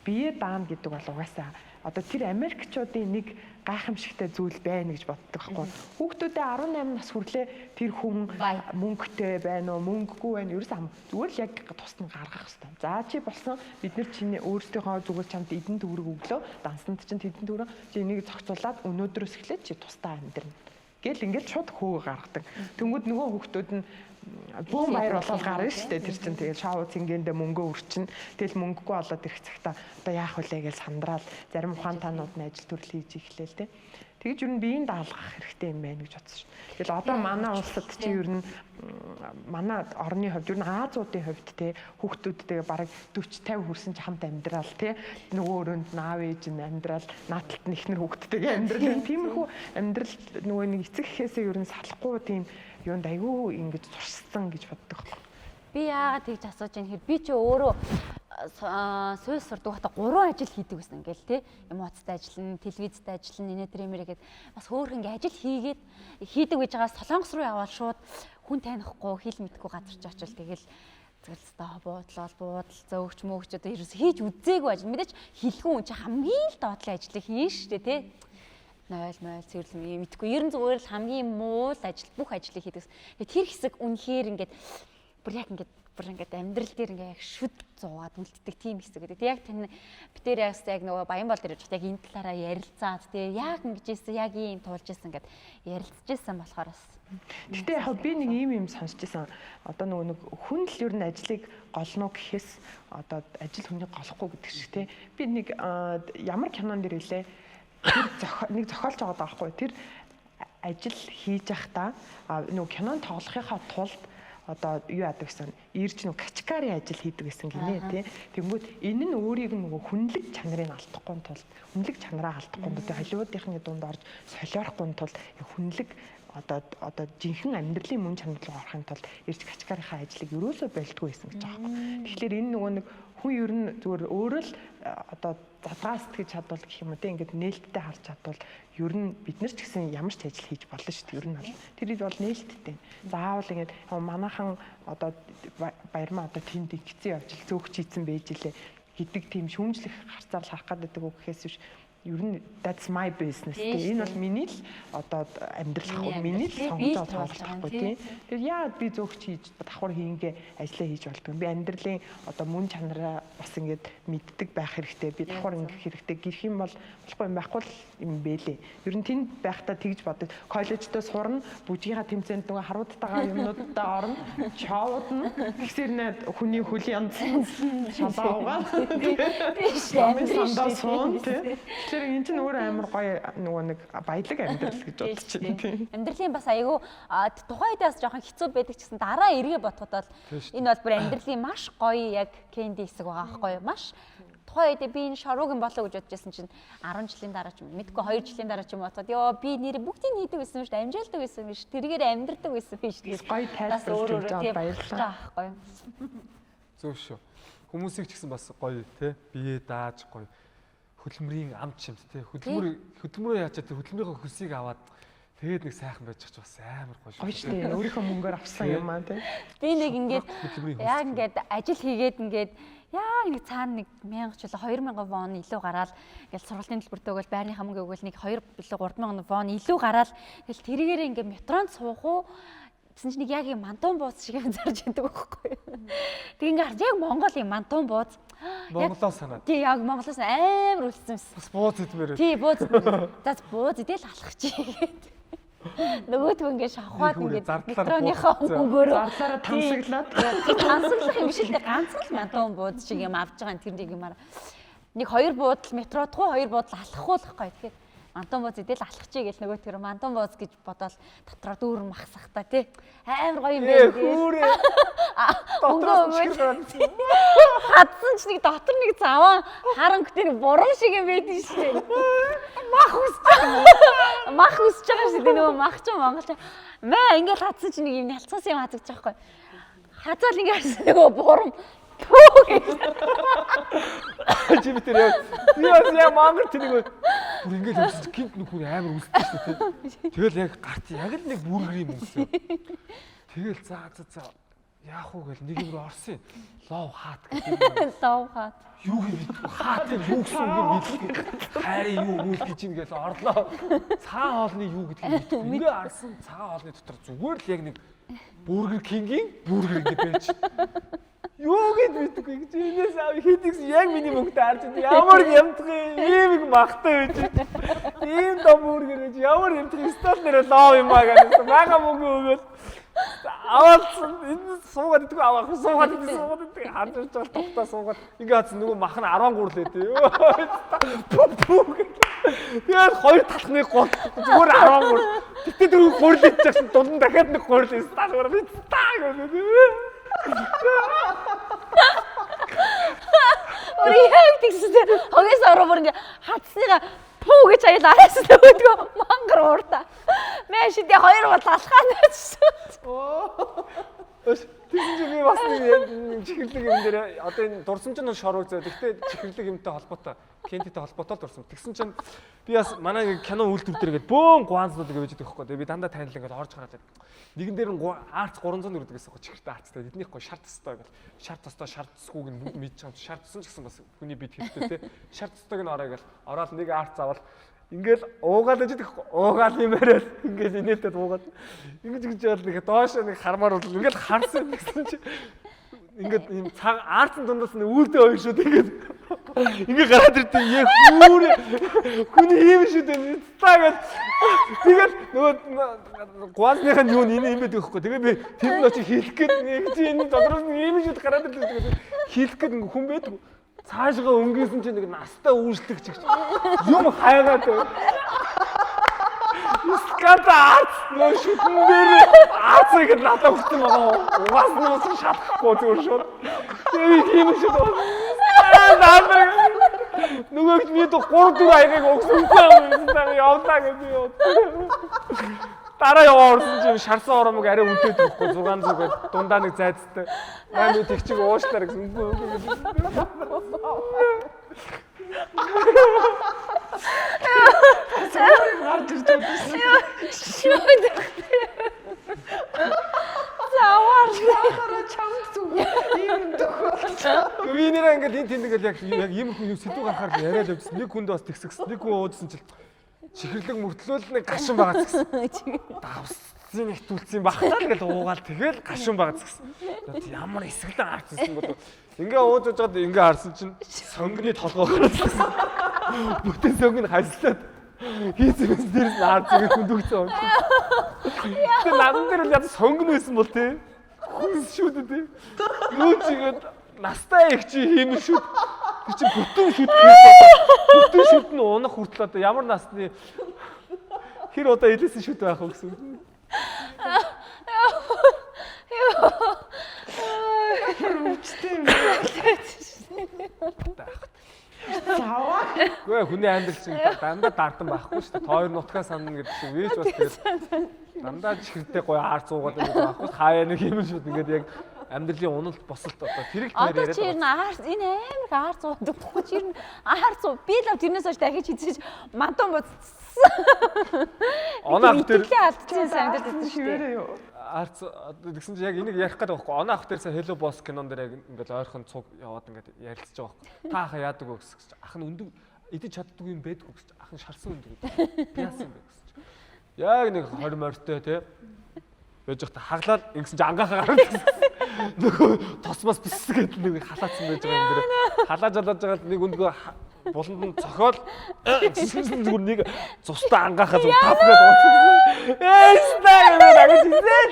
Speaker 3: бие даана гэдэг бол угаасаа одоо тэр Америкчуудын нэг гайхамшигтай зүйл байна гэж боддог байхгүй. Хүүхдүүдээ 18 нас хүрлээ тэр хүн мөнгөтэй байна уу, мөнгөгүй байна уу ерөөс зүгээр л яг тусна гаргах хэрэгтэй. За чи болсон бид нар чиний өөрсдийнхөө зүгээр чамд эдэн төгрөг өглөө, дансанд чинь эдэн төгрөг чи энийг зохицуулаад өнөөдрөөс эхлээд чи тусдаа амьдрна. Гэл ингээд шууд хөөгөө гаргадаг. Тэнгүүд нөгөө хүүхдүүд нь бүүн баяр болоод гарна шүү дээ тэр чинь тэгэл шоу цэнгэндээ мөнгөө өрчин тэгэл мөнгөгүй болоод ирэх цагта одоо яах вэ гэж сандраал зарим ухаантайнууд нь ажил төрөл хийж эхлэв те. Тэгж юу н биеийн даалгах хэрэгтэй юм байна гэж бодсон шүү. Тэгэл одоо манай улсад чи юу н манай орны хувьд юу н Азиудын хувьд те хүүхдүүдтэйгээ бараг 40-50 хүрсэн ч хамт амьдрал те нөгөө өрөөнд наав ээж нь амьдрал нааталт нь ихнэр хүүхдтэйгээ амьдрал тиймэрхүү амьдрал нөгөө нэг эцэг эхээсээ юу н салахгүй тийм юунд айгүй ингэж туршсан гэж боддог.
Speaker 2: Би яагаад тэгж асууж байна хэрэг би чи өөрөө сууж сурдаг хата 3 ажил хийдэг гэсэн ингээл те эмоцтой ажиллана, телевизтэй ажиллана, инээ дремэр гээд бас хөөх ингээ ажил хийдэг гэж байгаа Солонгос руу явбал шууд хүн танихгүй, хэл мэдэхгүй газар ч очил тэгэл зөвлөстэй буудлал зөөгч мөөгч одоо ерөөс хийж үзээгүй ажил мэдээч хэлгүй хүн чи хамгийн л доотлын ажлыг хийн штэ те 0 цэвэрлэн мэдхгүй ер нь зүгээр л хамгийн муу л ажил бүх ажлыг хийдэг. Тэр хэсэг үнэхээр ингээд бүр ингээд амьдрал дээр ингээ яг шүд зуугаад үлддэг тийм хэсэг гэдэг. Яг тань битээр яг нөгөө Баянбол дээр явж яг энэ талаараа ярилцаад тэгээ яг ингэж ийсэн яг ийм туулж ийсэн гэд ярилцажсэн болохоор бас.
Speaker 3: Гэтэ яг би нэг ийм сонсч ийсэн. Одоо нөгөө нэг хүн л ер нь ажлыг голно гэхээс одоо ажил хүнийг голохгүй гэдэг шиг тий. Би нэг ямар кинон дэр илээ нэг зохиолч байгаа даахгүй. Тэр ажил хийж явахдаа нөгөө кинон тоглохынхаа тулд одоо юу яадаг гэсэн ирж нэг качкари ажил хийдэг гэсэн гинэ тий. Тэнгүүд энэ нь өөрийг нөгөө хүнлэг чанарыг алдахгүй тулд хүнлэг чанараа алдахгүй тулд Холливуудынхны дунд орж солиорохгүй тулд хүнлэг одоо жинхэнэ амьдралын мөн чанар руу орохын тулд ирж качкарийнхаа ажлыг ерөөсөө болдгоо гэсэн гэж байгаа юм. Тэгэхээр энэ нөгөө нэг хүн ер нь зүгээр өөрөө л одоо задгаа сэтгэж чадвал гэх юм уу те ингээд нээлттэй харж чадвал ер нь бид нар ч гэсэн ямар ч ажил хийж болно шүү дээ. Ер нь бол тэр бол нээлттэй. Заавал ингээд манайхан одоо баярмаа одоо тэнд игцэн явж л зөөгч хийцэн байж илээ гэдэг тийм шүүмжлэх харцаар харах гэдэг үг гэхээс биш. Ер нь that's my business. Энэ бол миний л одоо амьдрал ахгүй миний л сонгож тоглох ахгүй тийм. Тэгэхээр яагаад би зөөгч хийж давхар хийнгээ ажиллаа хийж болдгоо. Би амьдралын одоо мөн чанараа бас ингээд мэддэг байх хэрэгтэй. Би давхар ингэх хэрэгтэй. Гэх юм бол болохгүй юм байхгүй юм бэлээ. Ер нь тэнд байхдаа тэгж боддог. Коллежтой сурна, бүжгийнхаа тэмцээнд нөгөө харуудтайгаа юмнуудаа орно, шоуд нь тэгсэрнэ хүний хөл янз шалгаа угаад.
Speaker 2: Биш
Speaker 3: ээ. Тэр энэ чинь өөр амар гоё нөгөө нэг баялаг амьдрал гэж бодож байна тийм.
Speaker 2: Амьдралын бас айгүй тухайн үедээс жоохон хэцүү байдаг ч гэсэн дараа эргээ бодоход бол энэ бол бүр амьдралын маш гоё яг кенди хэсэг байгаа байхгүй юу? Маш тухайн үед би энэ шоруугийн болоо гэж бодож байсан чинь 10 жилийн дараа ч юм мэдгүй 2 жилийн дараа ч юм бодоход ёо би нэр бүгдийг хийдэг байсан шүү дээ. Амжилтдаг байсан биш. Тэргээр амьдрдаг байсан биш.
Speaker 3: Гоё тайлбарлаж баярлалаа
Speaker 2: байхгүй юу?
Speaker 1: Зөв шүү. Хүмүүсийг ч гэсэн бас гоё те бие дааж гоё хөдөлмөрийн амт чимт те хөдөлмөрөө яачаад хөдөлмөрийнхөө хөлсийг аваад тэгээд нэг сайхан байж байгаа ч бас амар гоё шүү.
Speaker 3: Гоё шүү дээ. Өөрийнхөө мөнгөөр авсан юм аа те.
Speaker 2: Би нэг ингээд яг ингээд ажил хийгээд ингээд яа нэг цаана нэг 1000 ч болоо 2000 вон илүү гараад ингээл сургалтын төлбөртөө өгөл байрныхаа мөнгө өгөл нэг 2 билүү 3000 вон илүү гараад тэгэл тэрийгээр ингээд метронд суух уу гэсэн чинь нэг яг юм мантун бууз шиг юм зарж байдаг байхгүй юу. Тэг ингээ харж яг Монголын мантун бууз
Speaker 1: Монголоос санаад.
Speaker 2: Тий яг Монголоос амар үлдсэн юмс.
Speaker 1: Бас бууз идмээр.
Speaker 2: Тий бууз. За бууз идэл алах чи гээд. Нөгөөдгөө ингээ шавхаад ингээ метроныхоо мөнгөөр
Speaker 3: зарлаараа тансаглаад
Speaker 2: тансаглах юм биш л дээ ганцхан л мантун бууз шиг юм авч байгаа тэр нэг юмар. Нэг 2 буудал метродгүй 2 буудал алхахуулахгүй тэгэхээр мантун бууз идэл алах чи гэл нөгөө тэр мантун бууз гэж бодоод дотроо дүүрэн махсахта тий амар гоё юм байна тий хадсан ч нэг дотор нэг заван харанг тэр буран шиг юм байдэн шүү мах үсч байгаа шүү дээ нөгөө мах ч монголч маа ингээл хадсан чи нэг юм ялцсан юм хазагч байгаа байхгүй хазаал ингээ харсан нөгөө буран
Speaker 1: Чи битэр яа Монгол тэнийг бүр ингээд өсч гинт нөхөр амар үсдэг шүү дээ. Тэгэл яг гарт яг л нэг бүргэр юм өсөө. Тэгэл за яах вэ гэл нэг юм руу орсон. Лов хаат гэдэг.
Speaker 2: Лов хаат.
Speaker 1: Юу юм хаат юу гэсэн үг мэдгүй. Хайрын юу мөл гэж юм гээл орлоо. Цагаан хоолны юу гэдгийг мэдгүй. Ингээ арсан цагаан хоолны дотор зүгээр л яг нэг бүргэр кингийн бүргэр ингэ байж. Юу гэж мэдгүй гэж энэс аа хийдэгс яг миний мөнгөд харж байна. Ямар ямтгай ийм их махтай байж. Ийм дом бүргэр гэж ямар ямтгай стол нэр лоо юм аа гэсэн. Мага мөнгө өгөөл Аваад энэ суугаад идэх аваах суугаад идэх харж байгаа тогтоо суугаад ингээ хатсан нөгөө мах нь 13 лээ тий. Тэгээд хоёр талхны гол зүгээр 13. Тэгтээ дөрөв гурил идчихсэн дунд нь дахиад нэг гурил стаа гэдэг.
Speaker 2: Яа тэгсэн хогоос ороо ингээ хатсныга пүү гэж аял араас нөгөөдгөө мангар ууртаа. Мэшидээ хоёр бол алхаад байсан.
Speaker 1: Тэгсэн чинь би бас нэг чихэрлэг юм дээр одоо энэ дурсамж нь шорог зөө. Гэхдээ чихэрлэг юмтай холбоотой, кенттэй холбоотой дурсам. Тэгсэн чинь би бас манай кино үйлдвэр дээр гээд бөөн гуанзнууд гэж байдаг байхгүй. Би дандаа танил ингээд орж гараад нэгэн дээр арц 300 төгрөг гэсэн байхгүй чихэртэй арцтай. Эднийх гоо шар тастай гэл. Шар тастай шар тасгүйг нь мэдж байгаа юм. Шар тасан ч гэсэн бас хүний бие хэрэгтэй те. Шар тастайг нь ороо гэл. Ороод нэг арц авал ингээл уугаал гэж идэх уугаал юмараа ингээл инээдээ уугаад ингэж гэж яал нэг доош нэг хармаар бол ингээл харсан гэсэн чи ингээд ийм цаг арцсан дундаас нь үүрдээ хоёр шүү тэгээд ингээ гараад ирдээ яа хүний ийм шүү дээ таагаад тэгээд нөгөө гуазных нь юу энэ юм байдаг байхгүй тэгээд би тэр нь очи хийх гээд нэг чи энэ тодорхой ийм шүү гараад ирдээ тэгээд хийх гээд хүн байдаг цаашгаа өнгөсөн чинь нэг настай үүшлэгч гэж юм хайгаад ската арц нөө шүтэн дээр арцыг надад өгсөн байгаа угаас нь шатахгүй зүгээр шууд тийм шүү нөгөө миний то 3-4 аягийг өгсөн юм явлаа гэж дараа яваарсан чинь шарсан ороомог арай үнэтэй байхгүй 600 гээд дундаа нэг зайцтай маань тэгчиг ууштаар гэсэн.
Speaker 3: Гарч ирж байсан.
Speaker 2: Завар
Speaker 3: чамд зүг ийм тохиолдсон.
Speaker 1: Би нэрээ ингээд энэ тэмдэглэл яг ийм хүн сэдв гарахаар яриад явжсэн. Нэг хүнд бас тэгсгсэн. Нэг хүн уудсан чил чихэрлэг мөртлөөл нэг гашин байгаа гэсэн. Давсцын нэгтүүлсэн багтаа тэгэл уугаал тэгэл гашин байгаа гэсэн. Ямар эсгэлэн харцсан бол ингээ ууж жаад ингээ харсан чинь сонгоны толгой гарсан. Бүтэн сөнгө нь хайслаад хийцээс дээрс наар зүг хүндүгцэн. Тэгээ надан дээр л яг сонгоно байсан бол тий. Хүнс шүү дээ. Юу чигээд настай их чи хийм шүү. Тэр чи бүтэн шүд хийх. Бүтэн шүд нь унах хүртэл одоо ямар насны хэр удаа илээсэн шүд байх вэ гэсэн.
Speaker 3: Хөрөвчтэй юм. Заваа.
Speaker 1: Гүй хүний амьдрал чинь дандаа дардан байхгүй шүү дээ. Тойр нутгаа санана гэдэг чинь вэж бас тэгээд дандаа чихэртэй гоё аар цуугаад байдаг байхгүй. Хаяа нэг юм шүүд ингээд яг амьдралын уналт босолт одоо тэрэг дээр яриад.
Speaker 2: Одоо чи энэ амар аар цуудаг бохгүй чи аар цуу. Би л тэрнээс хойш дахиж хийчихэж мантан боц.
Speaker 1: Онаах дээр
Speaker 2: алдсан амьдад байсан шүү дээ.
Speaker 1: Арц тэгсэн чинь яг энийг ярих гэдэг байхгүй. Онаах дээр са Hello Boss кинон дээр яг ингээд ойрхон цуг яваад ингээд ярилцж байгаа байхгүй. Та ахаа яадаг вэ гэсэн чинь ах нь өндөг идэж чаддаг юм байдгүй гэсэн чинь ах нь шарсан өндөг. Пиас юм бэ гэсэн чинь. Яг нэг 20 морьтой тий. Байж та хаглаад ингэсэн чинь ангаахаа гараад нөгөө тосмос бисгээд нэг халаацсан байж байгаа юм дээр халааж байгаа нэг өндгөө буланд нь цохоод зүгээр нэг цустай ангаахаа зүг тавгаад ууцсан. Эстаа гэж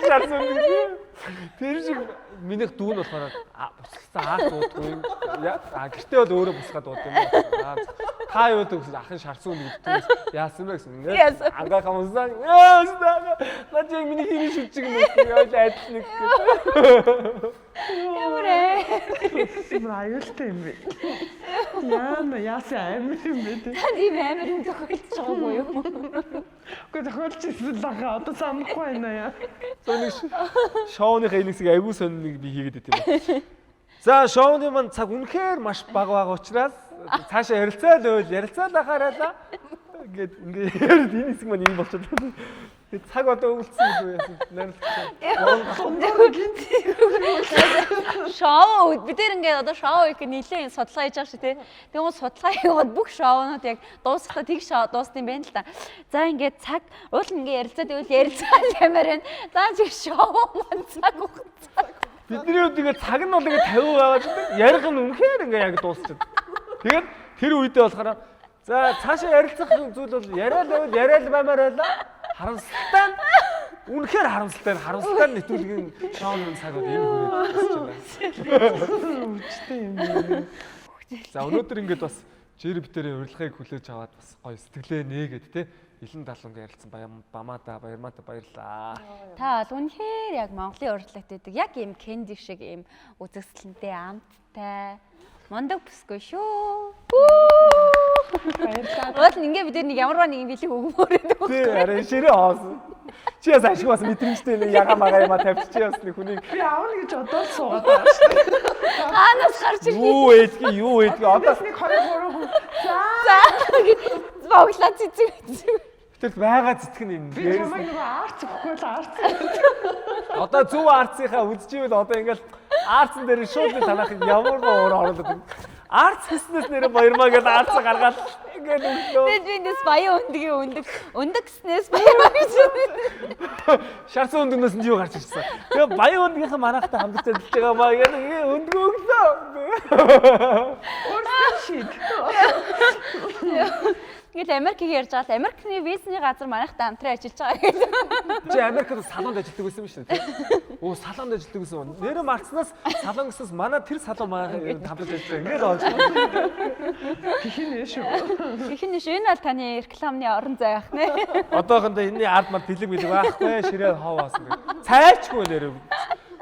Speaker 1: шарсан. Тэр шиг минийх дүүн болохоор бусгасан аарт уудгүй. Гэртээ бол өөрөө бусгаад ууд юм байна. Та юу гэдэг гэсэн ахын шарсан үн гэдэг яасан бэ гэсэн. Ингээд ангаахаа мусан. Наад яг миний хийний шүлчиг юм уу? Яаж адил нэг.
Speaker 2: Ямарэ.
Speaker 3: Аюултай юм бэ. Яасан амир юм бэ?
Speaker 2: Таны амар юм тохиолдож байгаагүй юу?
Speaker 3: Гэхдээ тохиолдчихсан л байгаа. Одоо санахгүй байна яа.
Speaker 1: Нэг шоуныхаа энэсийг аягүй сонирныг би хийгээд байт юм. За шоуны маань цаг үнэхээр маш бага байгаа учраас цаашаа ярилцаал ахаараа ингээд энэ хэсэг маань юм болчиход байна. Цаг одоо өвлцсөн юм яасан
Speaker 2: шоу бид тэр ингээд одоо шоу их нэлээд судалгаа хийж байгаа шүү тий. Тэгвэл судалгаа хийгээд бүх шоунууд яг дуусахтаа тэг шоу дуусна юм байна л да. За ингээд цаг уул ингээд ярилцаад байвал ярилцаал ямар байна. За чи шоу маань цаг хугацаа.
Speaker 1: Бидний үед ингээд цаг нь бол ингээд 50 байгаа ч ярих нь үнэхээр ингээд яг дуусчихад. Тэгээд тэр үедээ болохоор за цаашаа ярилцах зүйл бол яриад баймаар байлаа. Харамсалтай Үнэхээр харамсалтай нэвтрүүлгийн шоуны цагууд энэ хүрээд
Speaker 3: Үчтэй юм.
Speaker 1: За өнөөдөр ингээд бас жири битэрийн урилгыг хүлээж аваад бас гоё сэтгэлээ нээгээд те Илэн Далунгийн ярилцсан баярлалаа.
Speaker 2: Та бол үнэхээр яг Монголын урлагт байдаг яг ийм Кенди шиг ийм үзэсгэлэнтэй амттай мондог бүсгүй шүү.
Speaker 3: Баярлалаа.
Speaker 2: Уул ингээ бид нэг ямарваа нэг бэлэг өгмөр байдаг.
Speaker 1: Тий, арай ширээ оосон. Чи яс ашиг бас мэдрэмжтэй нэг яга магаа юм а тавьчих яс нэг хүнийг
Speaker 3: Би аавна гэж одоо л суугаад байгаа шүү дээ.
Speaker 2: Аанаас гарч ирлээ.
Speaker 1: юу ээдгийг одоо
Speaker 3: Нэг 2 3 хүн.
Speaker 2: Боглаа цэцэг.
Speaker 1: тэгэл байгаа цэцэг нь юм.
Speaker 3: Би чамайг нөгөө арц өгөхгүй л арц.
Speaker 1: Одоо зөв арцынхаа үзчихвэл одоо ингээл арцсан дээр шууд би танах ямар өөр оруулаад арц хийснээс нэрээ баярмаа гэдэг арц гаргаад ингээд өглөө.
Speaker 2: Бид биндээс баян өндөг гэснээс баярмаа гэж.
Speaker 1: Шарсан өндөгнөөс нь юу гарч ирсэн. Тэгээ баян өндгийнхаа манайхтай хамтарч ажиллаж байгаа маа гэдэг өндгөө өглөө.
Speaker 3: Өөртөө шид.
Speaker 2: Ингээл Америкийг ярьж байгаа л Америкны визний газар манайхтай хамтран ажиллаж байгаа гэдэг.
Speaker 1: Чи Америкт салонд ажилладаг байсан юм шүү дээ. Оо салонд ажилладаг гэсэн. Нэрээ марцнаас салон гэснээс манай тэр салон манай хамтарч ажиллаж ингээд оож.
Speaker 3: Тэхинэ шүү.
Speaker 2: Ихэнх энэ бол таны рекламны орон зай ах нэ.
Speaker 1: Одоохондоо энэний ард мар бэлэг байхгүй ширээ хаваасан гэдэг. Цайчгүй нэрээ.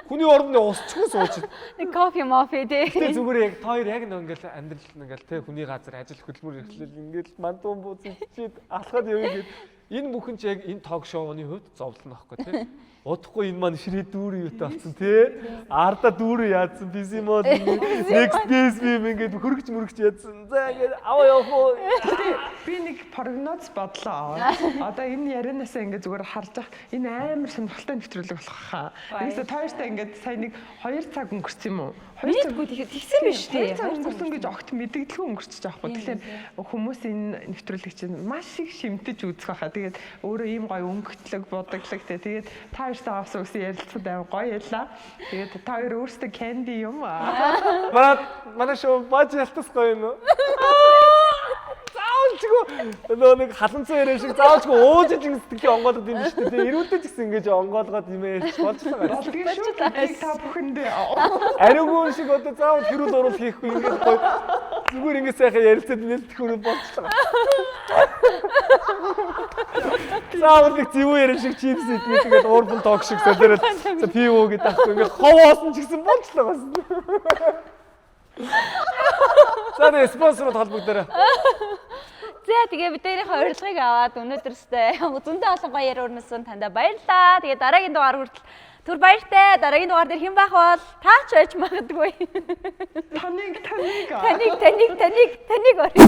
Speaker 1: Хүний орнд усчгүй сууж.
Speaker 2: Нэг кофе мофе дээ.
Speaker 1: Тэ зүгээр яг тоор яг нэг ингээл амьдрал ингээл тэ хүний газар ажил хөдөлмөр эхлэл ингээл мандуун бууз ичээд алхаад явъя гэд энэ бүхэн ч яг энэ ток шоуны хувьд зовлон аахгүй тэ. Удахгүй энэ маань ширээ дүүрэн юутай болсон тэ. Арда дүүрэн яадсан бизи мод next base beam ингээд хөргөж яадсан. За ингээд аваа явах.
Speaker 3: Би нэг прогноз бодлоо. Одоо энэ ярианасаа ингээд зүгээр харж ах энэ амар сонирхолтой нэвтрүүлэг болох хаа. Тэгээс тойртой ингээд сая нэг 2 цаг өнгөрсөн юм уу? 2 цаг
Speaker 2: тэгсэн биш үү?
Speaker 3: 2 цаг өнгөрсөн гэж огт мэддэгдэлгүй өнгөрчих жоохгүй. Тэгэхээр хүмүүс энэ нэвтрүүлэг чинь маш их шимтэж үзэх байхаа. Тэгээд өөрөө ийм гоё өнгөтлөг, будаглаг тэгээд та хоёртай авсан үсэн ярилцсан дай гоё ялла. Тэгээд та хоёр өөрсдөө candy юм аа.
Speaker 1: Манай шоу баж ялтас гоё юм уу? Заавалчгүй нэг халанцсан ярэ шиг заавалчгүй ууж ижин сэтгэлийн онгоолгод юм шүү дээ. Ирүүдэд ч гэсэн ингэж онгоолгоод юм ярьж болчихлоо.
Speaker 3: Болдгийн шүү. Та бүхэндээ
Speaker 1: Ариугүй шиг одоо заавал хэрүүл оруулах хийхгүй ингэж гоё зүгээр ингэ сайхан ярилцаад нэлтэх хүн болчихлоо. Заавал нэг зэвүү ярэ шиг чипс идэх тэгээд уурбан ток шиг солиорол за пиво гэдэг ахгүй ингэ ховоосон ч гэсэн болчихлоо бас. За тэгээ спонсорууд холбогдорой.
Speaker 2: За тэгээ бидээрийнхээ урилгыг аваад өнөөдөрстэй зөндөө олон гоё яриа өрнөсөн танда баярлалаа. Тэгээ дараагийн дугаар хүртэл түр баяртай. Дараагийн дугаар дээр хэн байх бол таач байж магадгүй.
Speaker 3: таныг
Speaker 2: Танийг орё.